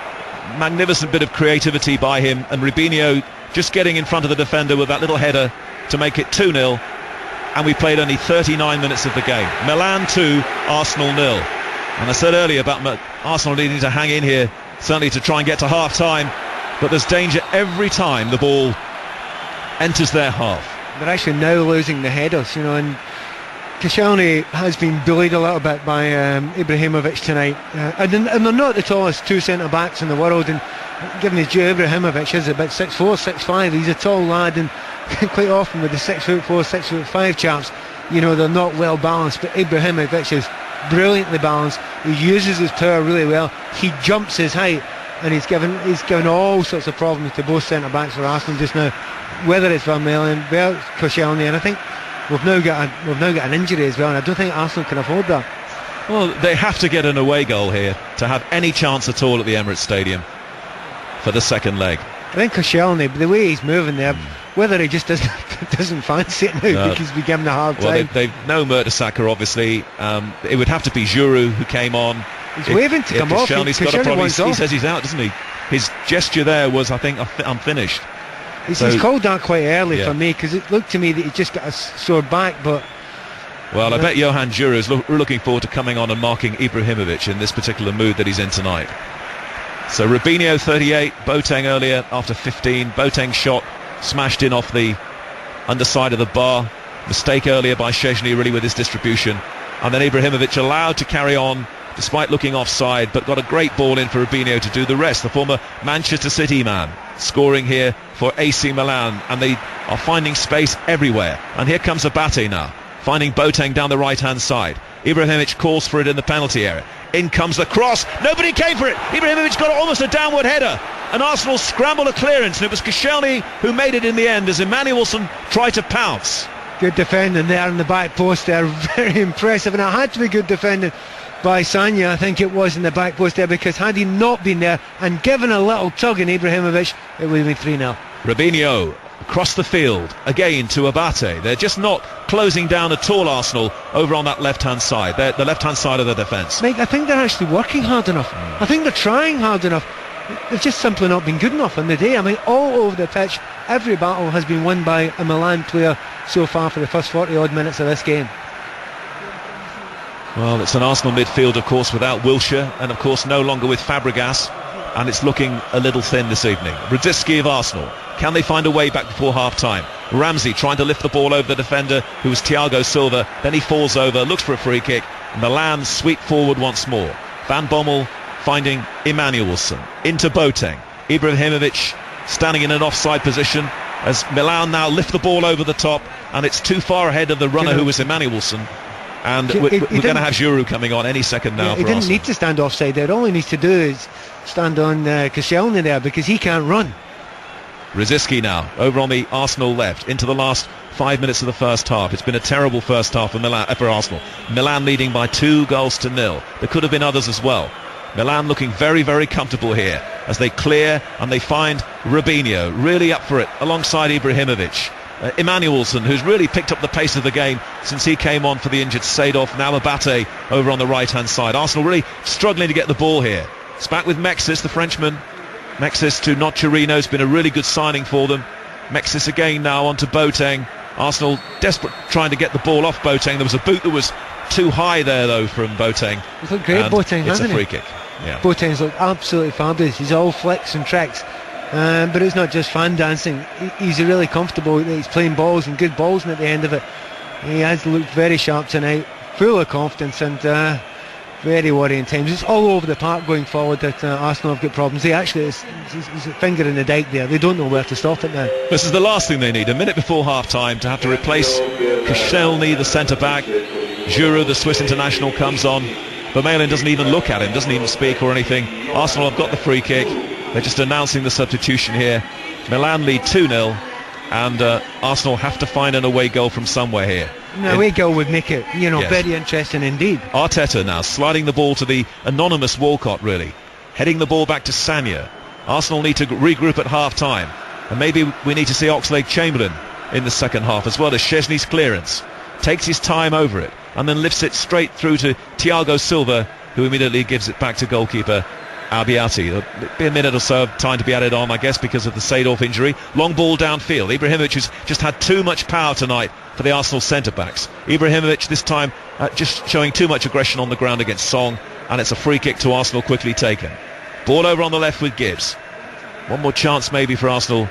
magnificent bit of creativity by him, and Robinho just getting in front of the defender with that little header to make it 2-0, and we played only 39 minutes of the game. Milan 2, Arsenal 0. And I said earlier about Arsenal needing to hang in here, certainly to try and get to half-time, but there's danger every time the ball enters their half. They're actually now losing the headers, you know, and Koscielny has been bullied a little bit by Ibrahimovic tonight, and they're not the tallest two centre-backs in the world, and given his due, Ibrahimovic is about 6'4", 6'5", he's a tall lad, and quite often with the 6'4", 6'5" chaps, you know, they're not well balanced, but Ibrahimovic is brilliantly balanced. He uses his power really well, he jumps his height, and he's given all sorts of problems to both centre-backs for Arsenal just now, whether it's Vermaelen, whether it's Koscielny, and I think we've now got an injury as well, and I don't think Arsenal can afford that. Well, they have to get an away goal here to have any chance at all at the Emirates Stadium for the second leg. I think Koscielny, the way he's moving there, whether he just doesn't fancy it now because we give him a hard time. Well, they've no Mertesacker, obviously. It would have to be Giroud who came on. He's waving to come off. Koscielny's got a problem. He says he's out, doesn't he? His gesture there was, I think, I'm finished. He's called that quite early for me, because it looked to me that he just got a sore back, but... Well, I bet Johan Giroud is looking forward to coming on and marking Ibrahimovic in this particular mood that he's in tonight. So Robinho 38, Boateng earlier after 15. Boateng shot smashed in off the underside of the bar. Mistake earlier by Szczesny really with his distribution. And then Ibrahimovic allowed to carry on despite looking offside, but got a great ball in for Robinho to do the rest. The former Manchester City man scoring here for AC Milan, and they are finding space everywhere. And here comes Abate now. finding Boateng down the right-hand side. Ibrahimovic calls for it in the penalty area. In comes the cross. Nobody came for it. Ibrahimovic got almost a downward header. And Arsenal scrambled a clearance, and it was Koscielny who made it in the end as Emmanuelson tried to pounce. Good defending there in the back post there. Very impressive. And it had to be good defending by Sanya, I think it was, in the back post there, because had he not been there and given a little tug in Ibrahimovic, it would have been 3-0. Robinho across the field again to Abate. They're just not closing down at all, Arsenal, over on that left-hand side. They're the left-hand side of the defence. Mike, I think they're actually working hard enough. I think they're trying hard enough. They've just simply not been good enough on the day. I mean, all over the pitch, every battle has been won by a Milan player so far for the first 40-odd minutes of this game. Well, it's an Arsenal midfield, of course, without Wilshere, and of course no longer with Fabregas, and it's looking a little thin this evening. Radzicki of Arsenal, can they find a way back before half-time? Ramsey trying to lift the ball over the defender, who was Thiago Silva, then he falls over, looks for a free kick. Milan sweep forward once more. Van Bommel finding Emmanuelson, into Boateng. Ibrahimovic standing in an offside position as Milan now lift the ball over the top, and it's too far ahead of the runner, who was Emmanuelson. And we're going to have Giroud coming on any second now. He didn't Arsenal. need to stand offside there. All he needs to do is stand on Koscielny there, because he can't run. Radzicki now over on the Arsenal left into the last 5 minutes of the first half. It's been a terrible first half for Arsenal. Milan leading by 2-0. There could have been others as well. Milan looking very, very comfortable here as they clear and they find Robinho really up for it alongside Ibrahimovic. Emmanuelson, who's really picked up the pace of the game since he came on for the injured Seedorf. Now Abate over on the right-hand side. Arsenal really struggling to get the ball here. It's back with Mexis, the Frenchman. Mexis to Nocerino has been a really good signing for them. Mexis again now onto Boateng. Arsenal desperate trying to get the ball off Boateng. There was a boot that was too high there though from Boateng. He's looked great, Boateng, it's hasn't a free he? kick. Yeah. Boateng's looked absolutely fabulous. He's all flicks and tricks. But it's not just fan dancing. He's really comfortable. He's playing balls and good balls, and at the end of it he has looked very sharp tonight, full of confidence, and very worrying times. It's all over the park going forward that Arsenal have got problems. They actually, he's a finger in the dike there. They don't know where to stop it now. This is the last thing they need, a minute before half-time, to have to replace Koscielny, the centre-back. Giroud, the Swiss international, comes on. Vermaelen doesn't even look at him, doesn't even speak or anything. Arsenal have got the free kick. They're just announcing the substitution here. Milan lead 2-0, and Arsenal have to find an away goal from somewhere here. An away goal would make it, Yes. very interesting indeed. Arteta now sliding the ball to the anonymous Walcott, really. Heading the ball back to Sanya. Arsenal need to regroup at half-time. And maybe we need to see Oxlade-Chamberlain in the second half, as well as Szczesny's clearance. Takes his time over it, and then lifts it straight through to Thiago Silva, who immediately gives it back to goalkeeper Albiati. There'll be a minute or so of time to be added on, I guess, because of the Seedorf injury. Long ball downfield. Ibrahimovic has just had too much power tonight for the Arsenal centre-backs. Ibrahimovic this time just showing too much aggression on the ground against Song, and it's a free kick to Arsenal quickly taken. Ball over on the left with Gibbs. One more chance maybe for Arsenal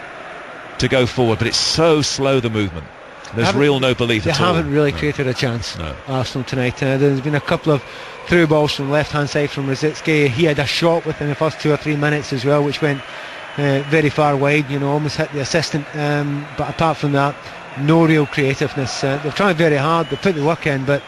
to go forward, but it's so slow, the movement. There's no belief at all. They haven't really created a chance, Arsenal, tonight. There's been a couple of through balls from the left-hand side from Radzicki. He had a shot within the first 2 or 3 minutes as well, which went very far wide, almost hit the assistant. But apart from that, no real creativeness. They've tried very hard, they put the work in, but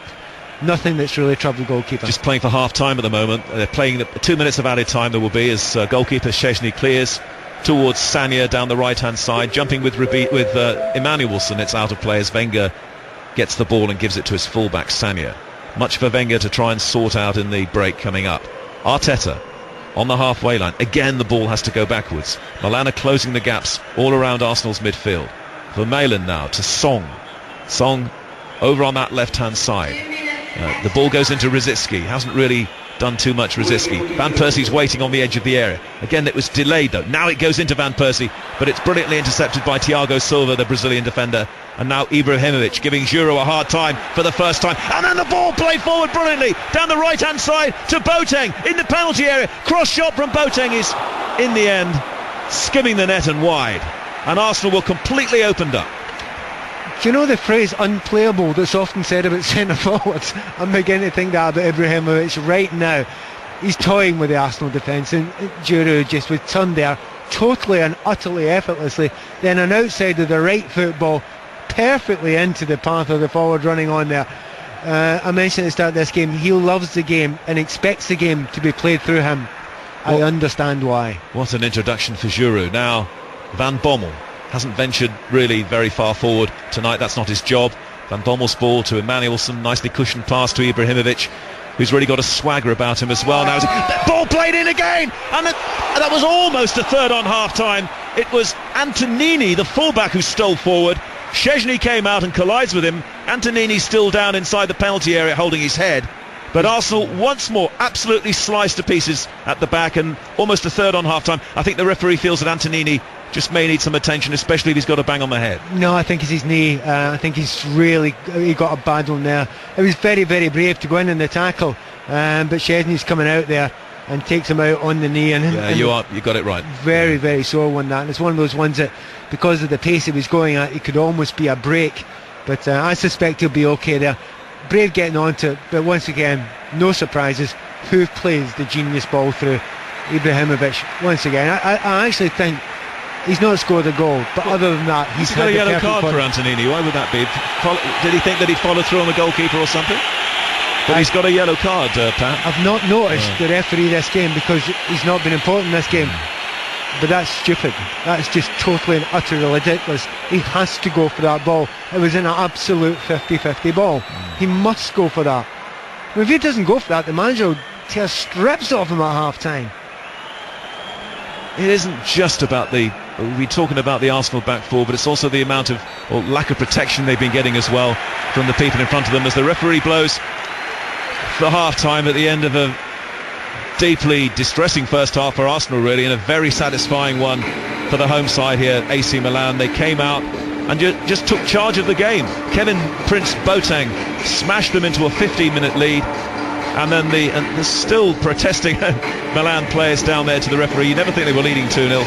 nothing that's really troubled the goalkeeper. Just playing for half-time at the moment. They're playing the 2 minutes of added time there will be as goalkeeper Szczesny clears towards Sanya down the right-hand side, jumping with Emmanuelson. It's out of play as Wenger gets the ball and gives it to his fullback Sanya. Much for Wenger to try and sort out in the break coming up. Arteta on the halfway line. Again the ball has to go backwards. Milan are closing the gaps all around Arsenal's midfield. Vermaelen now to Song. Song over on that left-hand side. The ball goes into Radzicki. Hasn't really done too much, Radzicki. Van Persie's waiting on the edge of the area. Again, it was delayed though. Now it goes into Van Persie, but it's brilliantly intercepted by Thiago Silva, the Brazilian defender. And now Ibrahimovic giving Giroud a hard time for the first time. And then the ball played forward brilliantly down the right-hand side to Boateng in the penalty area. Cross shot from Boateng is, in the end, skimming the net and wide. And Arsenal were completely opened up. Do you know the phrase unplayable that's often said about centre forwards? I'm beginning to think that about Ibrahimovic right now. He's toying with the Arsenal defence, and Giroud just was turned there totally and utterly effortlessly. Then an outside of the right football, perfectly into the path of the forward running on there. I mentioned at the start of this game, he loves the game and expects the game to be played through him. I understand why. What an introduction for Giroud. Now, Van Bommel hasn't ventured really very far forward tonight. That's not his job. Van Bommel's ball to Emmanuelson, nicely cushioned pass to Ibrahimovic, who's really got a swagger about him as well. Now, ball played in again, and that was almost a third on half-time. It was Antonini, the fullback, who stole forward. Szczęsny came out and collides with him. Antonini still down inside the penalty area holding his head. But Arsenal once more absolutely sliced to pieces at the back, and almost a third on half-time. I think the referee feels that Antonini just may need some attention, especially if he's got a bang on the head. No, I think it's his knee. I think he got a bad one there. It was very, very brave to go in the tackle, but Szczęsny's coming out there and takes him out on the knee. And you got it right. Very, very sore one, that. And it's one of those ones that, because of the pace he was going at, it could almost be a break. But I suspect he'll be okay there. Brave getting onto it, but once again, no surprises. Who plays the genius ball through? Ibrahimovic. Once again, I actually think he's not scored a goal, but other than that, he's got a yellow card for Antonini. Why would that be? Did he think that he'd follow through on the goalkeeper or something? But he's got a yellow card, Pat. I've not noticed the referee this game because he's not been important in this game. But that's stupid. That's just totally and utterly ridiculous. He has to go for that ball. It was an absolute 50-50 ball. He must go for that. If he doesn't go for that, the manager will tear strips off him at half-time. It isn't just about we're talking about the Arsenal back four, but it's also the amount of, or lack of protection they've been getting as well from the people in front of them, as the referee blows for half-time at the end of a deeply distressing first half for Arsenal, really, and a very satisfying one for the home side here, AC Milan. They came out and just took charge of the game. Kevin Prince Boateng smashed them into a 15-minute lead, and then the still protesting Milan players down there to the referee. You never think they were leading 2-0.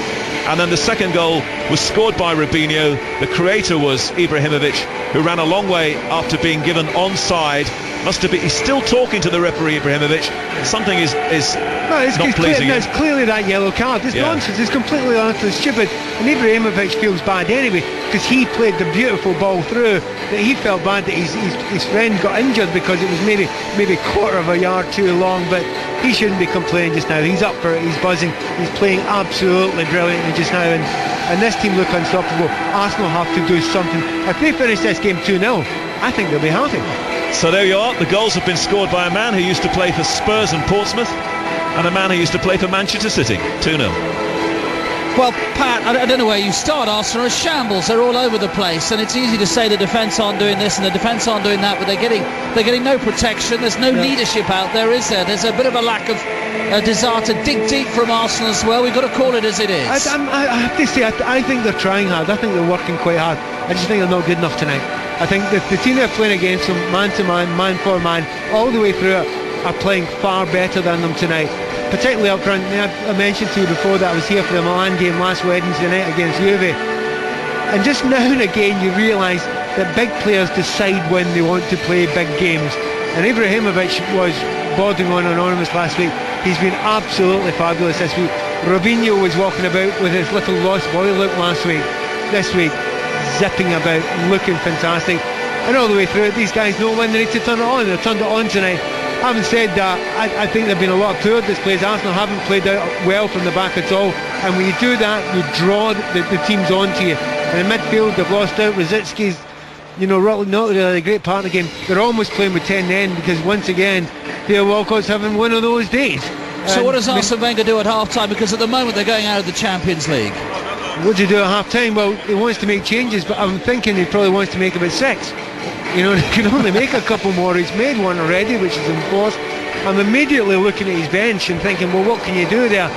And then the second goal was scored by Robinho. The creator was Ibrahimovic, who ran a long way after being given onside. He's still talking to the referee, Ibrahimovic. Something is not pleasing. It's clearly that yellow card. It's nonsense. It's completely honestly stupid. And Ibrahimovic feels bad anyway, because he played the beautiful ball through, that he felt bad that his friend got injured because it was maybe a quarter of a yard too long. But he shouldn't be complaining just now. He's up for it. He's buzzing. He's playing absolutely brilliantly just now. And this team look unstoppable. Arsenal have to do something. If they finish this game 2-0, I think they'll be happy. So there you are. The goals have been scored by a man who used to play for Spurs and Portsmouth, and a man who used to play for Manchester City. 2-0. Well, Pat, I don't know where you start. Arsenal are shambles. They're all over the place, and it's easy to say the defence aren't doing this and the defence aren't doing that, but they're getting no protection. There's no leadership out there, is there? There's a bit of a lack of desire to dig deep from Arsenal as well. We've got to call it as it is. I have to say, I think they're trying hard. I think they're working quite hard. I just think they're not good enough tonight. I think that the team they're playing against them, man to man, man for man, all the way through it, are playing far better than them tonight. Particularly up front. I mentioned to you before that I was here for the Milan game last Wednesday night against Juve. And just now and again you realise that big players decide when they want to play big games. And Ibrahimovic was bordering on anonymous last week. He's been absolutely fabulous this week. Robinho was walking about with his little lost boy look last week. This week, zipping about, looking fantastic. And all the way through it, these guys know when they need to turn it on. They've turned it on tonight. Having said that, I think there have been a lot of poor displays. Arsenal haven't played out well from the back at all. And when you do that, you draw the teams onto you. And in midfield, they've lost out. Rosicki's, not really a great part of the game. They're almost playing with 10 men because once again, Theo Walcott's having one of those days. So what does Arsene Wenger do at half-time? Because at the moment they're going out of the Champions League. What do you do at half-time? Well, he wants to make changes, but I'm thinking he probably wants to make about 6. He can only make a couple more. He's made one already, which is enforced. I'm immediately looking at his bench and thinking, well, what can you do there?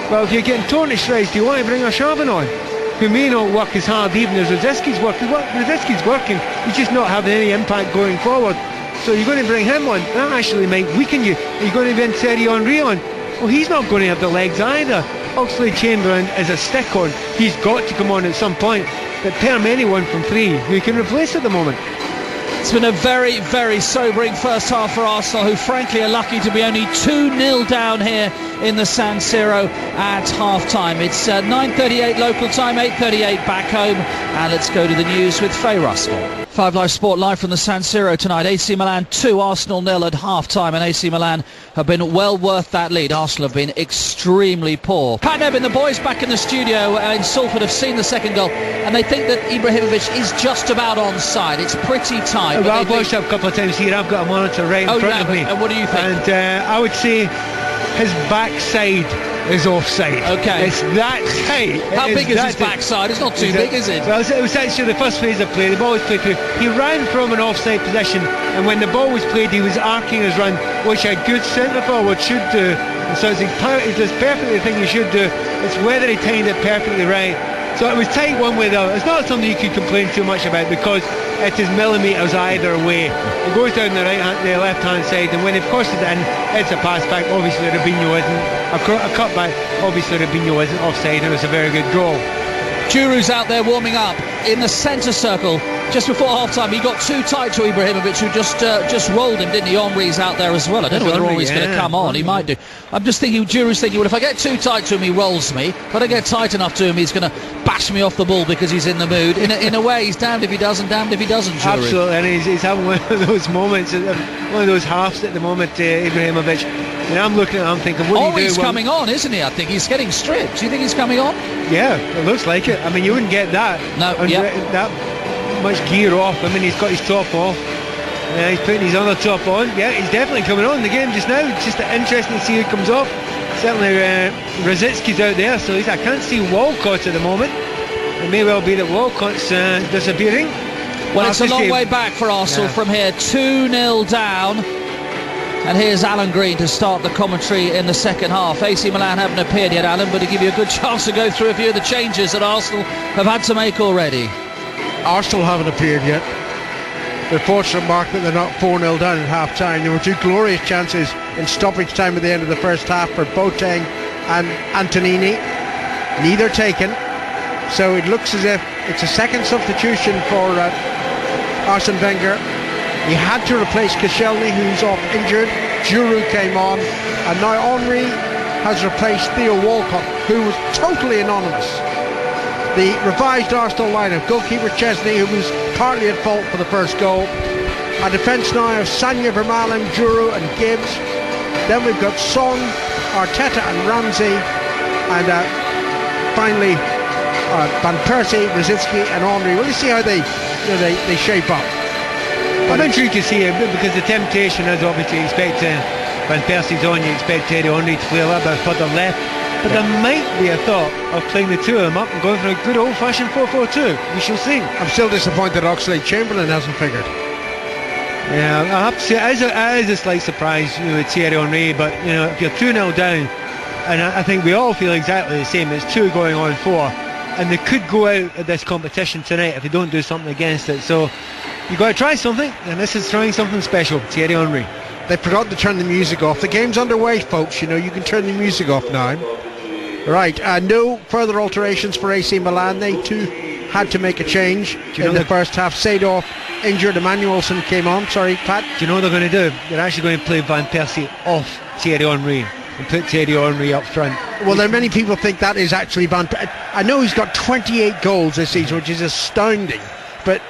Well, if you're getting torn to shreds, do you want to bring Arshavin on, who may not work as hard even as Rosicki's working? Rosicki's working, he's just not having any impact going forward. So you're going to bring him on. That actually might weaken you. Are you going to bring Thierry Henry on? Well, he's not going to have the legs either. Oxlade-Chamberlain is a stick on. He's got to come on at some point. But Perm anyone from 3 who can replace at the moment. It's been a very, very sobering first half for Arsenal, who frankly are lucky to be only 2-0 down here in the San Siro at half-time. It's 9:38 local time, 8:38 back home, and let's go to the news with Faye Ruskell. 5 Live Sport live from the San Siro tonight. AC Milan 2, Arsenal 0 at half-time, and AC Milan have been well worth that lead. Arsenal have been extremely poor. Pat Neb and the boys back in the studio in Salford have seen the second goal, and they think that Ibrahimovic is just about onside. It's pretty tight. Well, I've watched it a couple of times here. I've got a monitor right in front of me. And what do you think? And I would say his backside is offside. Okay. It's that tight. How big is his backside? It's not too big, is it? Well, it was actually the first phase of play. The ball was played through. He ran from an offside position, and when the ball was played, he was arcing his run, which a good centre forward should do. And so he does perfectly the thing he should do. It's whether he timed it perfectly right. So it was tight one way or the other. It's not something you could complain too much about because it is millimetres either way. It goes down the left-hand side, and when of course it's in, it's a pass back. Obviously Robinho isn't. A cut back. Obviously Robinho isn't offside, and it was a very good goal. Giroud's out there warming up in the centre circle just before half-time. He got too tight to Ibrahimovic, who just rolled him, didn't he? Henry's out there as well. I don't know whether Henry's going to come on. He might do. I'm just thinking, Giroud's thinking, well, if I get too tight to him, he rolls me. If I don't get tight enough to him, he's going to bash me off the ball because he's in the mood. In a way, he's damned if he does and damned if he doesn't, Giroud. Absolutely, and he's having one of those moments, one of those halves at the moment, Ibrahimovic. And I'm looking at him, I'm thinking, what do you do? He's coming on, isn't he? I think he's getting stripped. Do you think he's coming on? Yeah, it looks like it. I mean, you wouldn't get that. No, that much gear off. I mean, he's got his top off. He's putting his other top on. Yeah, he's definitely coming on in the game just now. It's just interesting to see who comes off. Certainly, Rosicki's out there, so I can't see Walcott at the moment. It may well be that Walcott's disappearing. Well, it's a long way back for Arsenal from here. 2-0 down. And here's Alan Green to start the commentary in the second half. AC Milan haven't appeared yet, Alan, but to give you a good chance to go through a few of the changes that Arsenal have had to make already. Arsenal haven't appeared yet. They're fortunate, Mark, that they're not 4-0 down at half-time. There were two glorious chances in stoppage time at the end of the first half for Boateng and Antonini. Neither taken. So it looks as if it's a second substitution for Arsene Wenger. He had to replace Koscielny, who's off injured. Giroud came on, and now Henry has replaced Theo Walcott, who was totally anonymous. The revised Arsenal lineup: goalkeeper Chesney, who was partly at fault for the first goal. A defence now of Sagna, Vermaelen, Giroud and Gibbs. Then we've got Son, Arteta and Ramsey, and finally Van Persie, Rosicky and Henry. We'll see how they shape up. I'm intrigued to see it because the temptation is obviously expecting Van Persie's on, you expect Thierry Henry to play a little bit further left, but there might be a thought of playing the two of them up and going for a good old-fashioned 4-4-2. We shall see. I'm still disappointed Oxlade-Chamberlain hasn't figured. Yeah, I have to say it is a slight surprise, with Thierry Henry, but if you're 2-0 down, and I think we all feel exactly the same, it's 2 going on 4, and they could go out at this competition tonight if they don't do something against it. So you've got to try something, and this is trying something special. Thierry Henry. They forgot to turn the music off. The game's underway, folks. You can turn the music off now. Right, no further alterations for AC Milan. They too had to make a change in the first half. Seedorf injured, Emmanuelson came on. Sorry, Pat. Do you know what they're going to do? They're actually going to play Van Persie off Thierry Henry and put Thierry Henry up front. Well, there are many people think that is actually Van Persie. I know he's got 28 goals this season, which is astounding, but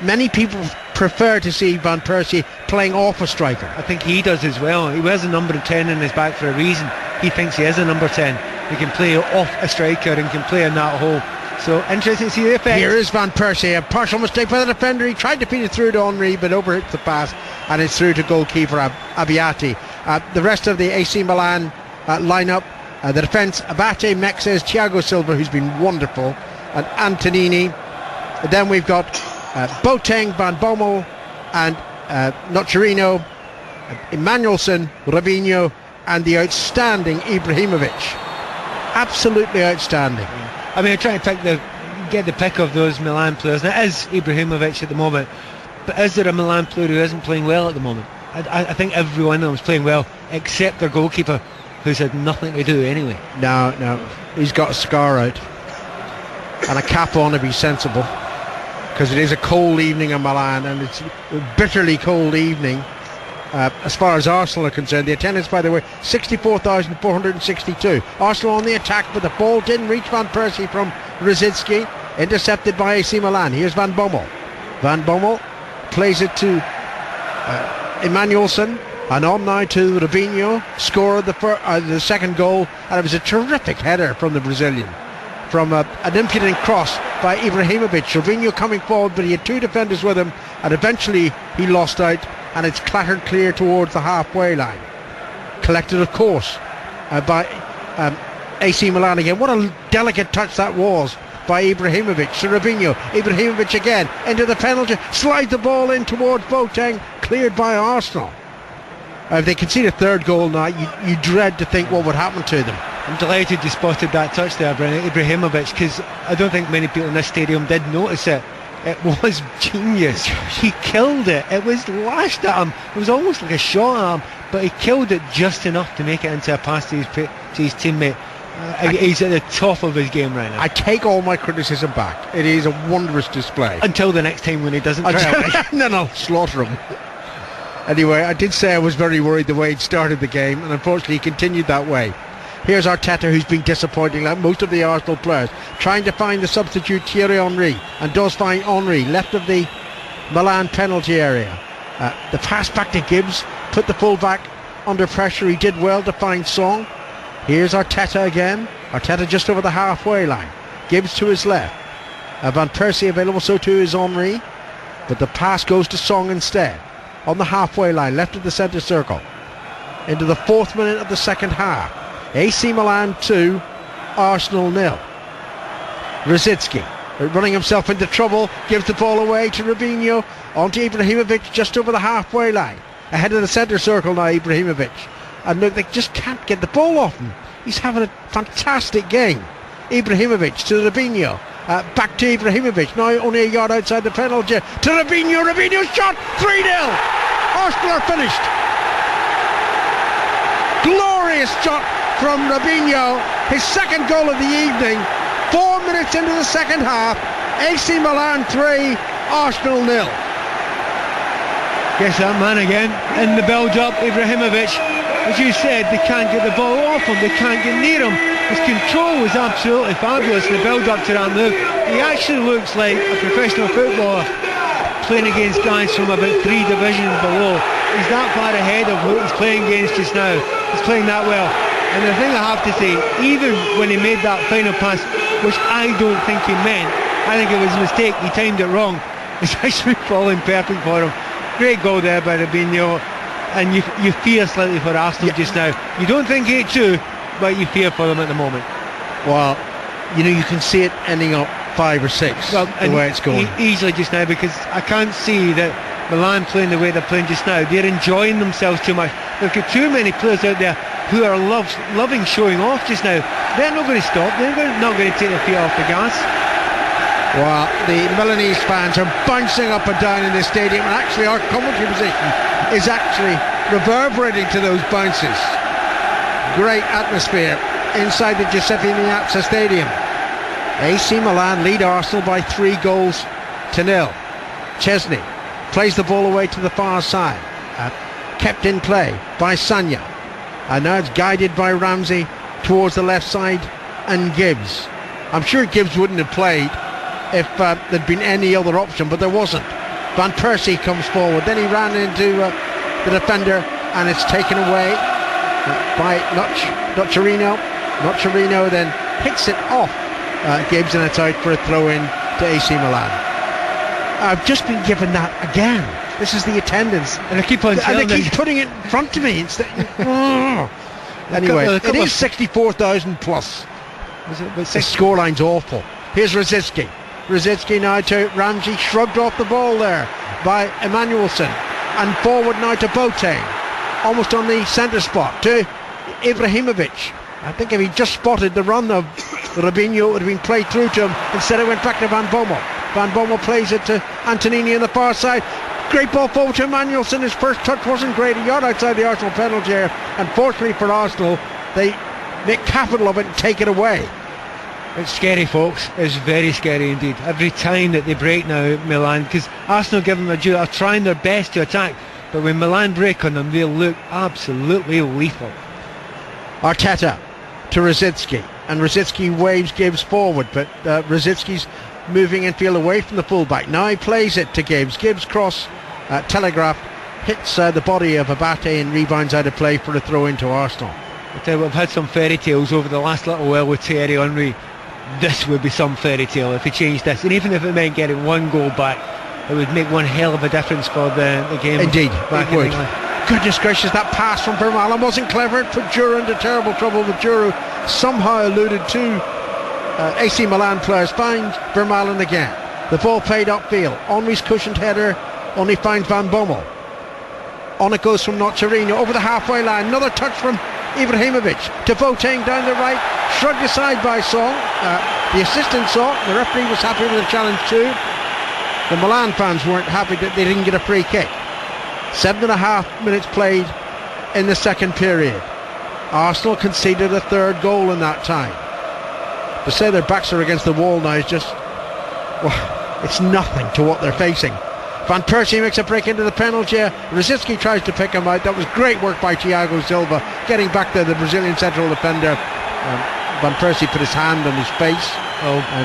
many people prefer to see Van Persie playing off a striker. I think he does as well. He wears a number 10 in his back for a reason. He thinks he is a number 10. He can play off a striker and can play in that hole. So interesting to see the effect. Here is Van Persie, a partial mistake by the defender. He tried to feed it through to Henry, but overhit the pass, and it's through to goalkeeper Abbiati. The rest of the AC Milan lineup: the defence: Abate, Mexes, Thiago Silva, who's been wonderful, and Antonini. Then we've got Boateng, Van Bommel, and Nocerino, Emmanuelson, Robinho, and the outstanding Ibrahimovic. Absolutely outstanding. I mean, I'm trying to get the pick of those Milan players, and it is Ibrahimovic at the moment, but is there a Milan player who isn't playing well at the moment? I think every one of them is playing well except their goalkeeper, who's had nothing to do anyway. No, he's got a scar out and a cap on to be sensible, because it is a cold evening in Milan, and it's a bitterly cold evening. as far as Arsenal are concerned. The attendance, by the way, 64,462. Arsenal on the attack, but the ball didn't reach Van Persie from Rosicky. Intercepted by AC Milan. Here's Van Bommel. Van Bommel plays it to Emmanuelson. And on now to Robinho, scorer of the second goal. And it was a terrific header from the Brazilian. From an impudent cross by Ibrahimovic. Robinho coming forward, but he had two defenders with him. And eventually he lost out. And it's clattered clear towards the halfway line. Collected, of course, by AC Milan again. What a delicate touch that was by Ibrahimovic to Robinho. Ibrahimovic again into the penalty. Slides the ball in towards Boateng. Cleared by Arsenal. If they concede a third goal now, you dread to think what would happen to them. I'm delighted you spotted that touch there, Brennan, Ibrahimovic, because I don't think many people in this stadium did notice it. It was genius. He killed it. It was lashed at him. It was almost like a shot at him, but he killed it just enough to make it into a pass to his teammate. He's at the top of his game right now. I take all my criticism back. It is a wondrous display. Until the next time when he doesn't try it. No, slaughter him. Anyway, I did say I was very worried the way he'd started the game, and unfortunately he continued that way. Here's Arteta, who's been disappointing like most of the Arsenal players, trying to find the substitute Thierry Henry, and does find Henry left of the Milan penalty area. The pass back to Gibbs put the full-back under pressure. He did well to find Song. Here's Arteta again. Arteta just over the halfway line. Gibbs to his left. Van Persie available, so too is Henry. But the pass goes to Song instead. On the halfway line, left of the centre circle. Into the 4th minute of the second half. AC Milan 2, Arsenal 0. Rosicky running himself into trouble, gives the ball away to Robinho. On to Ibrahimovic just over the halfway line. Ahead of the centre circle now, Ibrahimovic. And look, they just can't get the ball off him. He's having a fantastic game. Ibrahimovic to Robinho. Back to Ibrahimovic. Now only a yard outside the penalty. To Robinho. Robinho's shot. 3-0. Arsenal are finished. Glorious shot from Robinho. His second goal of the evening. 4 minutes into the second half. AC Milan 3. Arsenal 0. Guess that man again in the build-up, Ibrahimovic. As you said, they can't get the ball off him, they can't get near him. His control was absolutely fabulous in the build-up to that move. He actually looks like a professional footballer playing against guys from about 3 divisions below. He's that far ahead of who he's playing against just now. He's playing that well. And the thing I have to say, even when he made that final pass, which I don't think he meant, I think it was a mistake, he timed it wrong. It's actually falling perfect for him. Great goal there by Robinho. And you fear slightly for Arsenal just now. You don't think 8-2, but you fear for them at the moment. Well, you can see it ending up 5 or 6, the way it's going. Easily just now, because I can't see that Milan playing the way they're playing just now. They're enjoying themselves too much. They've got too many players out there who are loving showing off just now. They're not going to stop. They're not going to take their feet off the gas. Well, the Milanese fans are bouncing up and down in the stadium, and actually our commentary position is actually reverberating to those bounces. Great atmosphere inside the Giuseppe Meazza Stadium. AC Milan lead Arsenal by 3-0. Chesney plays the ball away to the far side. Kept in play by Sanya. And now it's guided by Ramsey towards the left side and Gibbs. I'm sure Gibbs wouldn't have played if there'd been any other option, but there wasn't. Van Persie comes forward, then he ran into the defender, and it's taken away by Nocerino. Nocerino then hits it off Gibbs, and it's out for a throw-in to AC Milan. I've just been given that again. This is the attendance, and they keep on and they keep putting it in front of me instead. Anyway, it is 64,000 plus. The scoreline's awful. Here's Rosicky. Rosicky now to Ramsey, shrugged off the ball there by Emmanuelson, and forward now to Boateng, almost on the centre spot to Ibrahimovic. I think if he just spotted the run of Robinho, it would have been played through to him. Instead it went back to Van Bommel. Van Bommel plays it to Antonini on the far side. Great ball forward to Emmanuelson. His first touch wasn't great, a yard outside the Arsenal penalty area. Unfortunately for Arsenal, they make capital of it and take it away. It's scary, folks. It's very scary indeed. Every time that they break now, Milan, because Arsenal, give them their due, are trying their best to attack. but when Milan break on them, they look absolutely lethal. Arteta to Rosicky, and Rosicky waves Gibbs forward, but Rosicky's moving infield away from the fullback. Now he plays it to Gibbs. Gibbs cross telegraph hits the body of Abate and rebounds out of play for a throw into Arsenal. I tell you, we've had some fairy tales over the last little while with Thierry Henry. This would be some fairy tale if he changed this, and even if it meant getting one goal back, it would make one hell of a difference for the game. Indeed, back it would. England. Goodness gracious, that pass from Vermaelen wasn't clever. It put Giroud into terrible trouble, but Giroud somehow alluded to AC Milan players. Finds Vermaelen again. The ball played upfield. Henry's cushioned header only finds Van Bommel. On it goes from Nocerino over the halfway line. Another touch from Ibrahimovic to Boateng down the right, shrugged aside by Song. The assistant saw, the referee was happy with the challenge too. The Milan fans weren't happy that they didn't get a free kick. 7.5 minutes played in the second period. Arsenal conceded a third goal in that time. To say their backs are against the wall now is just, well, it's nothing to what they're facing. Van Persie makes a break into the penalty. Rosicky tries to pick him out. That was great work by Thiago Silva, getting back to the Brazilian central defender. Van Persie put his hand on his face.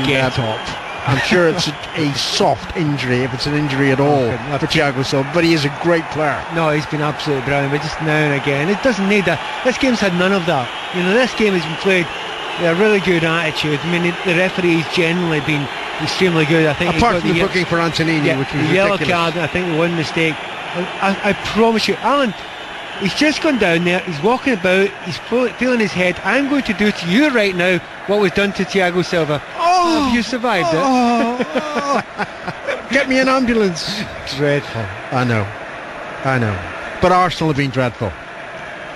Get up. I'm sure it's a soft injury, if it's an injury at all, for Thiago Silva, but he is a great player. No, he's been absolutely brilliant, but just now and again, it doesn't need that. This game's had none of that. You know, this game has been played with a really good attitude. I mean, the referee's generally been extremely good. I think apart from the booking for Antonini, which was the yellow ridiculous. card, I think the one mistake. I promise you, Alan, he's just gone down there, he's walking about, he's feeling his head. I'm going to do to you right now what was done to Thiago Silva. Have you survived it? Get me an ambulance. Dreadful. I know. But Arsenal have been dreadful.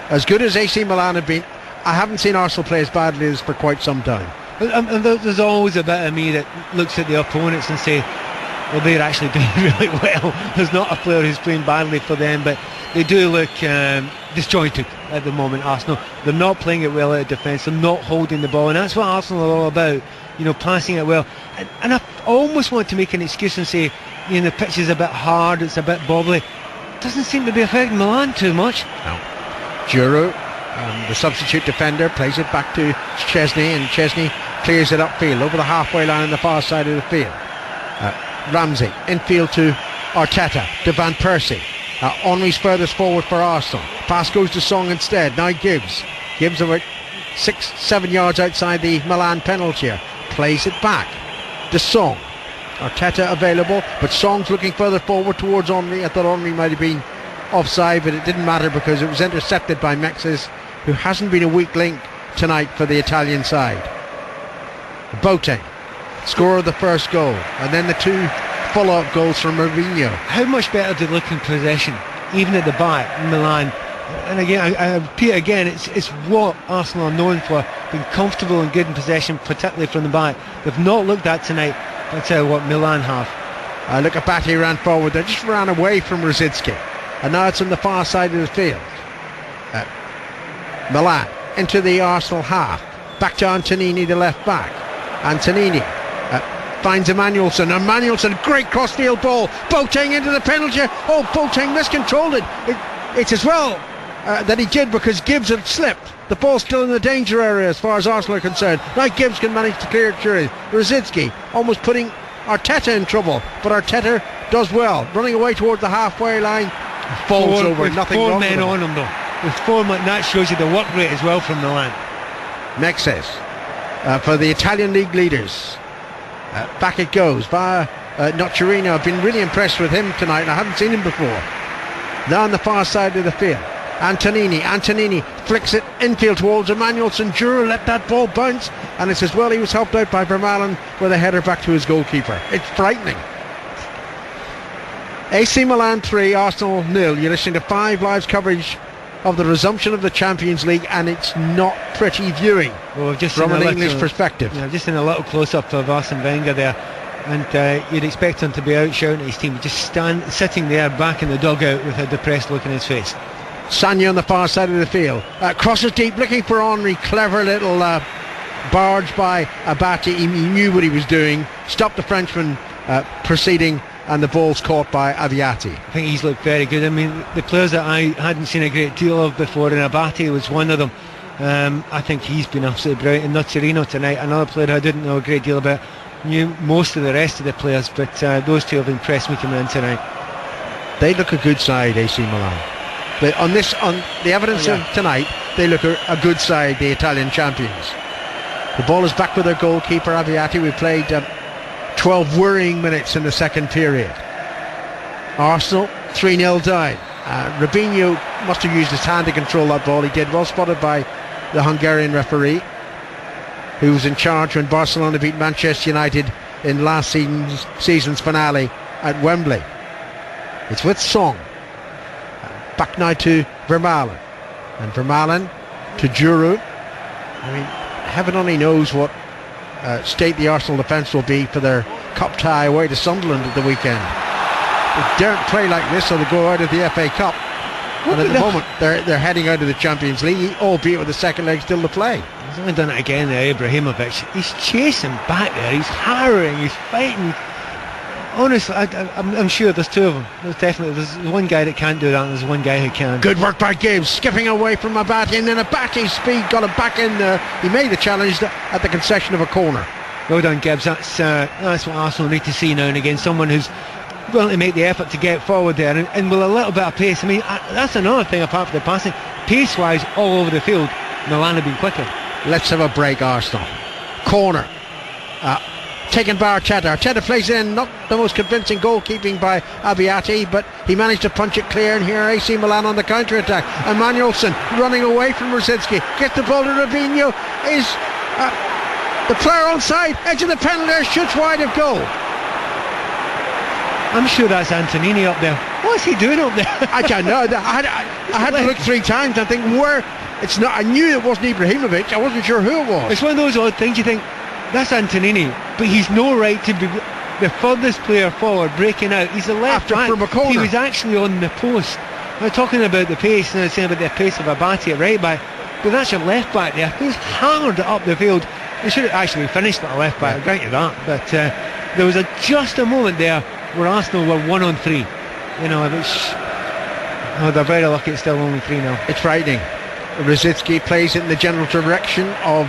As good as AC Milan have been, I haven't seen Arsenal play as badly as for quite some time. And there's always a bit of me that looks at the opponents and say, well, they're actually doing really well. There's not a player who's playing badly for them, but they do look disjointed at the moment, Arsenal. They're not playing it well out of defence, they're not holding the ball, and that's what Arsenal are all about, you know, passing it well. And I almost want to make an excuse and say, you know, the pitch is a bit hard, it's a bit bobbly. Doesn't seem to be affecting Milan too much. No. Giroud, the substitute defender, plays it back to Chesney, and Chesney clears it upfield over the halfway line on the far side of the field. Ramsey infield to Arteta, to Van Persie. Henry's furthest forward for Arsenal. Pass goes to Song instead. Now Gibbs about 6-7 yards outside the Milan penalty area. Plays it back to Song. Arteta available, but Song's looking further forward towards Henry. I thought Henry might have been offside, but it didn't matter because it was intercepted by Mexes, who hasn't been a weak link tonight for the Italian side. Boateng, scorer of the first goal, and then the two follow-up goals from Mourinho. How much better do they look in possession, even at the back, Milan? And again, I repeat again, it's what Arsenal are known for, being comfortable and good in possession, particularly from the back. They've not looked at tonight. I'll tell you what, Milan have. Look at Batty ran forward there, just ran away from Rosicky, and now it's on the far side of the field. Milan into the Arsenal half, back to Antonini, the left back. Antonini finds Emmanuelson. Emmanuelson, great crossfield ball. Boateng into the penalty. Oh, Boateng miscontrolled it. It's as well that he did, because Gibbs had slipped. The ball's still in the danger area as far as Arsenal are concerned. Now Gibbs can manage to clear it through. Rosicky almost putting Arteta in trouble, but Arteta does well, running away towards the halfway line. Falls over. With nothing four wrong men with him. on him though. With 4 men, that shows you the work rate as well from Milan. Mexes for the Italian league leaders. Back it goes via Nocerino. I've been really impressed with him tonight, and I haven't seen him before. Now on the far side of the field, Antonini flicks it infield towards Emmanuelson. Giroud let that ball bounce, and it's as well he was helped out by Vermaelen with a header back to his goalkeeper. It's frightening. AC Milan 3, Arsenal 0. You're listening to 5 Live's coverage of the resumption of the Champions League, and it's not pretty viewing from an English perspective. Yeah, just in a little close-up of Arsene Wenger there, and you'd expect him to be out shouting at his team, just sitting there back in the dugout with a depressed look in his face. Sagna on the far side of the field, crosses deep, looking for Henry. Clever little barge by Abate. He knew what he was doing, stopped the Frenchman proceeding and the ball's caught by Aviati. I think he's looked very good. I mean, the players that I hadn't seen a great deal of before, and Abate was one of them. I think he's been absolutely brilliant. And Nocerino tonight, another player I didn't know a great deal about. Knew most of the rest of the players, but those two have impressed me coming in tonight. They look a good side, AC Milan. On the evidence of tonight, they look a good side, the Italian champions. The ball is back with their goalkeeper Aviati. We played 12 worrying minutes in the second period. Arsenal 3-0 down. Robinho must have used his hand to control that ball. He did, well spotted by the Hungarian referee, who was in charge when Barcelona beat Manchester United in last season's finale at Wembley. It's with Song. Back now to Vermaelen. And Vermaelen to Giroud. I mean, heaven only knows what state the Arsenal defence will be for their cup tie away to Sunderland at the weekend. They daren't play like this, or they go out of the FA Cup. And at the moment, they're heading out of the Champions League, albeit with the second leg still to play. He's only done it again there, Ibrahimovic. He's chasing back there, he's harrowing, he's fighting. Honestly, I'm sure there's two of them. There's one guy that can't do that, and there's one guy who can. Good work by Gibbs, skipping away from Abate, and then Abate's speed got him back in there. He made the challenge at the concession of a corner. Well done, Gibbs. That's what Arsenal need to see now and again. Someone who's willing to make the effort to get forward there, and with a little bit of pace. I mean, that's another thing apart from the passing. Pace-wise, all over the field, Milan have been quicker. Let's have a break, Arsenal. Corner. Taken by Arteta. Arteta plays in, not the most convincing goalkeeping by Abiati, but he managed to punch it clear, and here AC Milan on the counter-attack. Emmanuelson running away from Rosicky. Gets the ball to Robinho. Is the player onside, edge of the penalty area, shoots wide of goal. I'm sure that's Antonini up there. What's he doing up there? I don't know. I had to look 3 times and think where. It's not. I knew it wasn't Ibrahimovic. I wasn't sure who it was. It's one of those odd things. You think that's Antonini, but he's no right to be the furthest player forward breaking out. He's a left back. From a corner. He was actually on the post. We're talking about the pace, and I was saying about the pace of Abate at right back, but that's your left back there. He's hammered it up the field. He should have actually finished at a left back. I'll grant you that. But there was just a moment there where Arsenal were 1-on-3. You know, they're very lucky it's still only 3-0. It's frightening. Rosicky plays it in the general direction of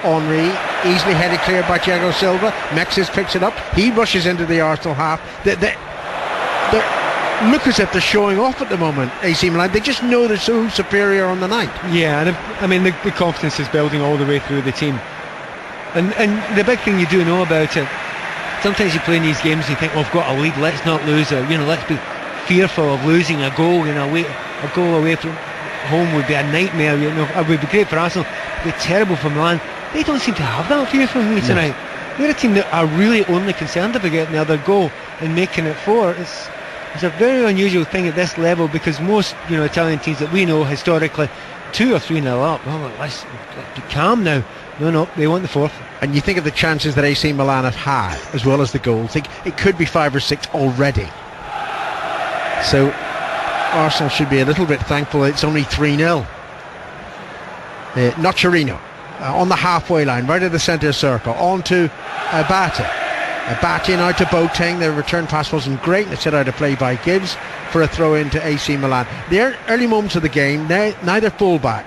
Henry, easily headed clear by Thiago Silva. Mexes picks it up. He rushes into the Arsenal half. They look as if they're showing off at the moment, AC Milan. They just know they're so superior on the night. Yeah, and I mean the confidence is building all the way through the team. And the big thing you do know about it, sometimes you play in these games and you think, well, we've got a lead, let's not lose it. You know, let's be fearful of losing a goal. You know, a goal away from home would be a nightmare. You know, it would be great for Arsenal, it would be terrible for Milan. They don't seem to have that fear for me tonight. They're a team that are really only concerned about getting the other goal and making it 4. It's a very unusual thing at this level, because most, you know, Italian teams that we know historically 2 or 3-0 up. Well, let's be calm now. No, they want the 4th. And you think of the chances that AC Milan have had, as well as the goals. It could be 5 or 6 already. So Arsenal should be a little bit thankful it's only 3-0. Nocerino on the halfway line, right at the centre circle, on to Abate. Abate now to Boateng. The return pass wasn't great, and it's set out of play by Gibbs for a throw into AC Milan. The early moments of the game, neither fullback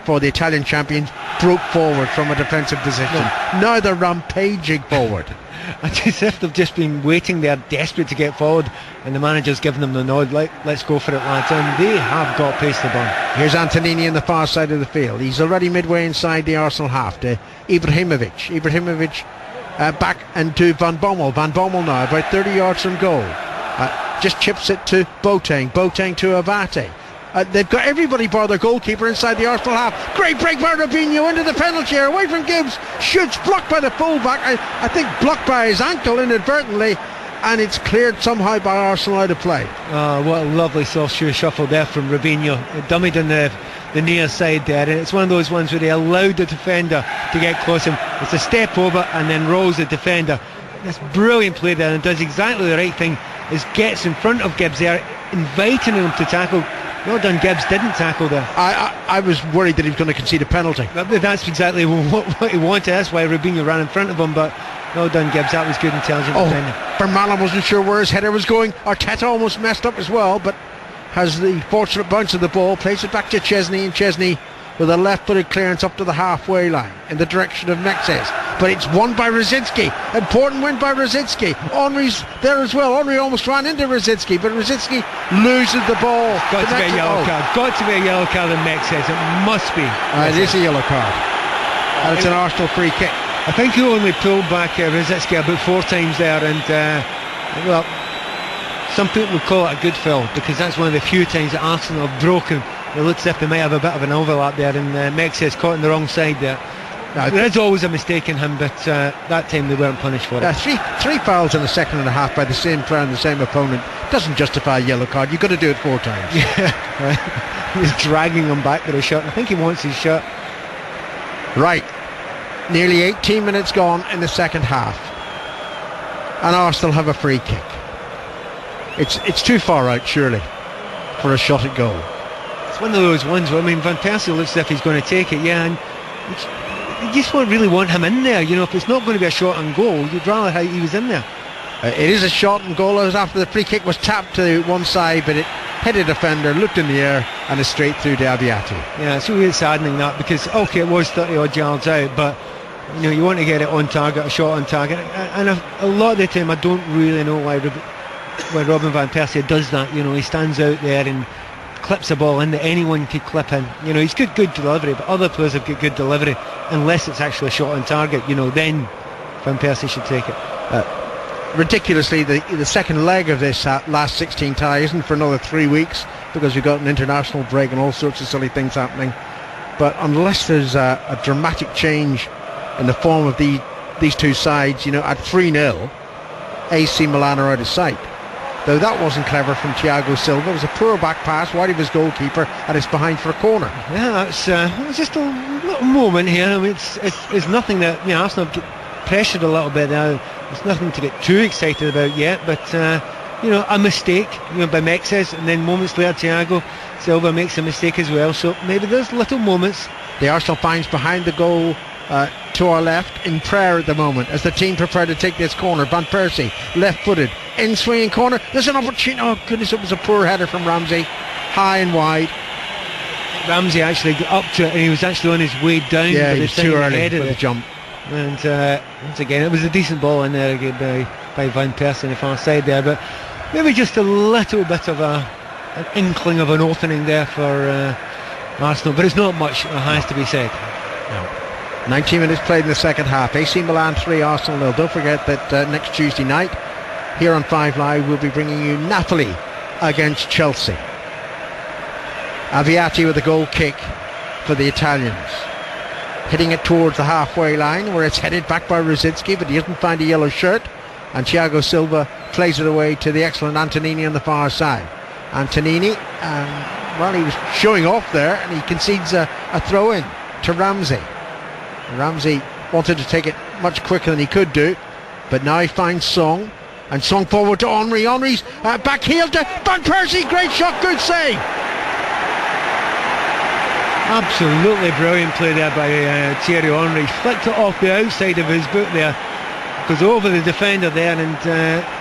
for the Italian champions broke forward from a defensive position. Now they're rampaging forward. As if they've just been waiting there, desperate to get forward, and the manager's giving them the nod, let's go for it, lads. And they have got pace to burn. Here's Antonini in the far side of the field. He's already midway inside the Arsenal half to Ibrahimovic back into Van Bommel. Van Bommel now about 30 yards from goal. Just chips it to Boateng to Abate. They've got everybody bar their goalkeeper inside the Arsenal half. Great break by Robinho into the penalty area, away from Gibbs. Shoots, blocked by the fullback. I think blocked by his ankle inadvertently, and it's cleared somehow by Arsenal out of play. What a lovely soft shoe shuffle there from Robinho. Dummied in the near side there, and it's one of those ones where they allowed the defender to get close to him. It's a step over and then rolls the defender. That's brilliant play there, and does exactly the right thing, is gets in front of Gibbs there, inviting him to tackle. Well done, Gibbs didn't tackle there. I was worried that he was going to concede a penalty. That's exactly what he wanted. That's why Rubinho ran in front of him, but well done, Gibbs. That was good, intelligent defending. Vermaelen wasn't sure where his header was going. Arteta almost messed up as well, but has the fortunate bounce of the ball, plays it back to Chesney, and Chesney with a left-footed clearance up to the halfway line in the direction of Mexes. But it's won by Rosicky. Important win by Rosicky. Henry's there as well. Henry almost ran into Rosicky, but Rosicky loses the ball. Got to be a yellow card. Got to be a yellow card in Mexes. It must be. It is a yellow card. And it's an Arsenal free kick. I think he only pulled back Rosicky about 4 times there, and well, some people would call it a good foul because that's one of the few times that Arsenal have broken. It looks as if they might have a bit of an overlap there, and Mexes caught on the wrong side there. There is always a mistake in him, but that time they weren't punished for it. Three fouls in the second and a half by the same player and the same opponent doesn't justify a yellow card. You've got to do it 4 times. Yeah, right. He's dragging him back to the shot. I think he wants his shot. Right. Nearly 18 minutes gone in the second half, and Arsenal have a free kick. It's too far out, surely, for a shot at goal. It's one of those ones where, I mean, Van Persie looks as if he's going to take it, yeah, and you just won't really want him in there. You know, if it's not going to be a shot on goal, you'd rather have he was in there. It is a shot on goal after the free kick was tapped to one side, but it hit a defender, looked in the air, and is straight through to Abiati. Yeah, it's really saddening that, because okay, it was 30 odd yards out, but you know, you want to get it on target, a shot on target, and a lot of the time I don't really know why Robin Van Persie does that. You know, he stands out there and clips a ball in that anyone could clip in. You know, he's good delivery, but other players have got good delivery, unless it's actually a shot on target. You know, then Van Persie should take it. Ridiculously, the second leg of this last 16 tie isn't for another 3 weeks, because we've got an international break and all sorts of silly things happening. But unless there's a dramatic change in the form of these two sides, you know, at 3-0, AC Milan are out of sight. Though that wasn't clever from Thiago Silva. It was a poor back pass wide of his goalkeeper, and it's behind for a corner. Yeah, it was just a little moment here. I mean, it's nothing that, you know, Arsenal get pressured a little bit now. It's nothing to get too excited about yet, but you know, a mistake, you know, by Mexes, and then moments later Thiago Silva makes a mistake as well. So maybe there's little moments. The Arsenal fans behind the goal to our left in prayer at the moment as the team prepare to take this corner. Van Persie, left-footed, in swinging corner. There's an opportunity. Oh goodness, it was a poor header from Ramsey, high and wide. Ramsey actually got up to it, and he was actually on his way down. Yeah, he was too early for the jump. And once again, it was a decent ball in there again by Van Persie on the far side there, but maybe just a little bit of an inkling of an opening there for Arsenal, but it's not much, it has to be said. No. 19 minutes played in the second half. AC Milan 3, Arsenal 0. Don't forget that next Tuesday night here on 5 Live we'll be bringing you Napoli against Chelsea. Aviati with a goal kick for the Italians, hitting it towards the halfway line, where it's headed back by Rosicky, but he doesn't find a yellow shirt, and Thiago Silva plays it away to the excellent Antonini on the far side. Antonini, well, he was showing off there, and he concedes a throw-in to Ramsey. Ramsey wanted to take it much quicker than he could do, but now he finds Song, and Song forward to Henry. Henry's back heel to Van Persie. Great shot, good save. Absolutely brilliant play there by Thierry Henry. Flicked it off the outside of his boot there, goes over the defender there, and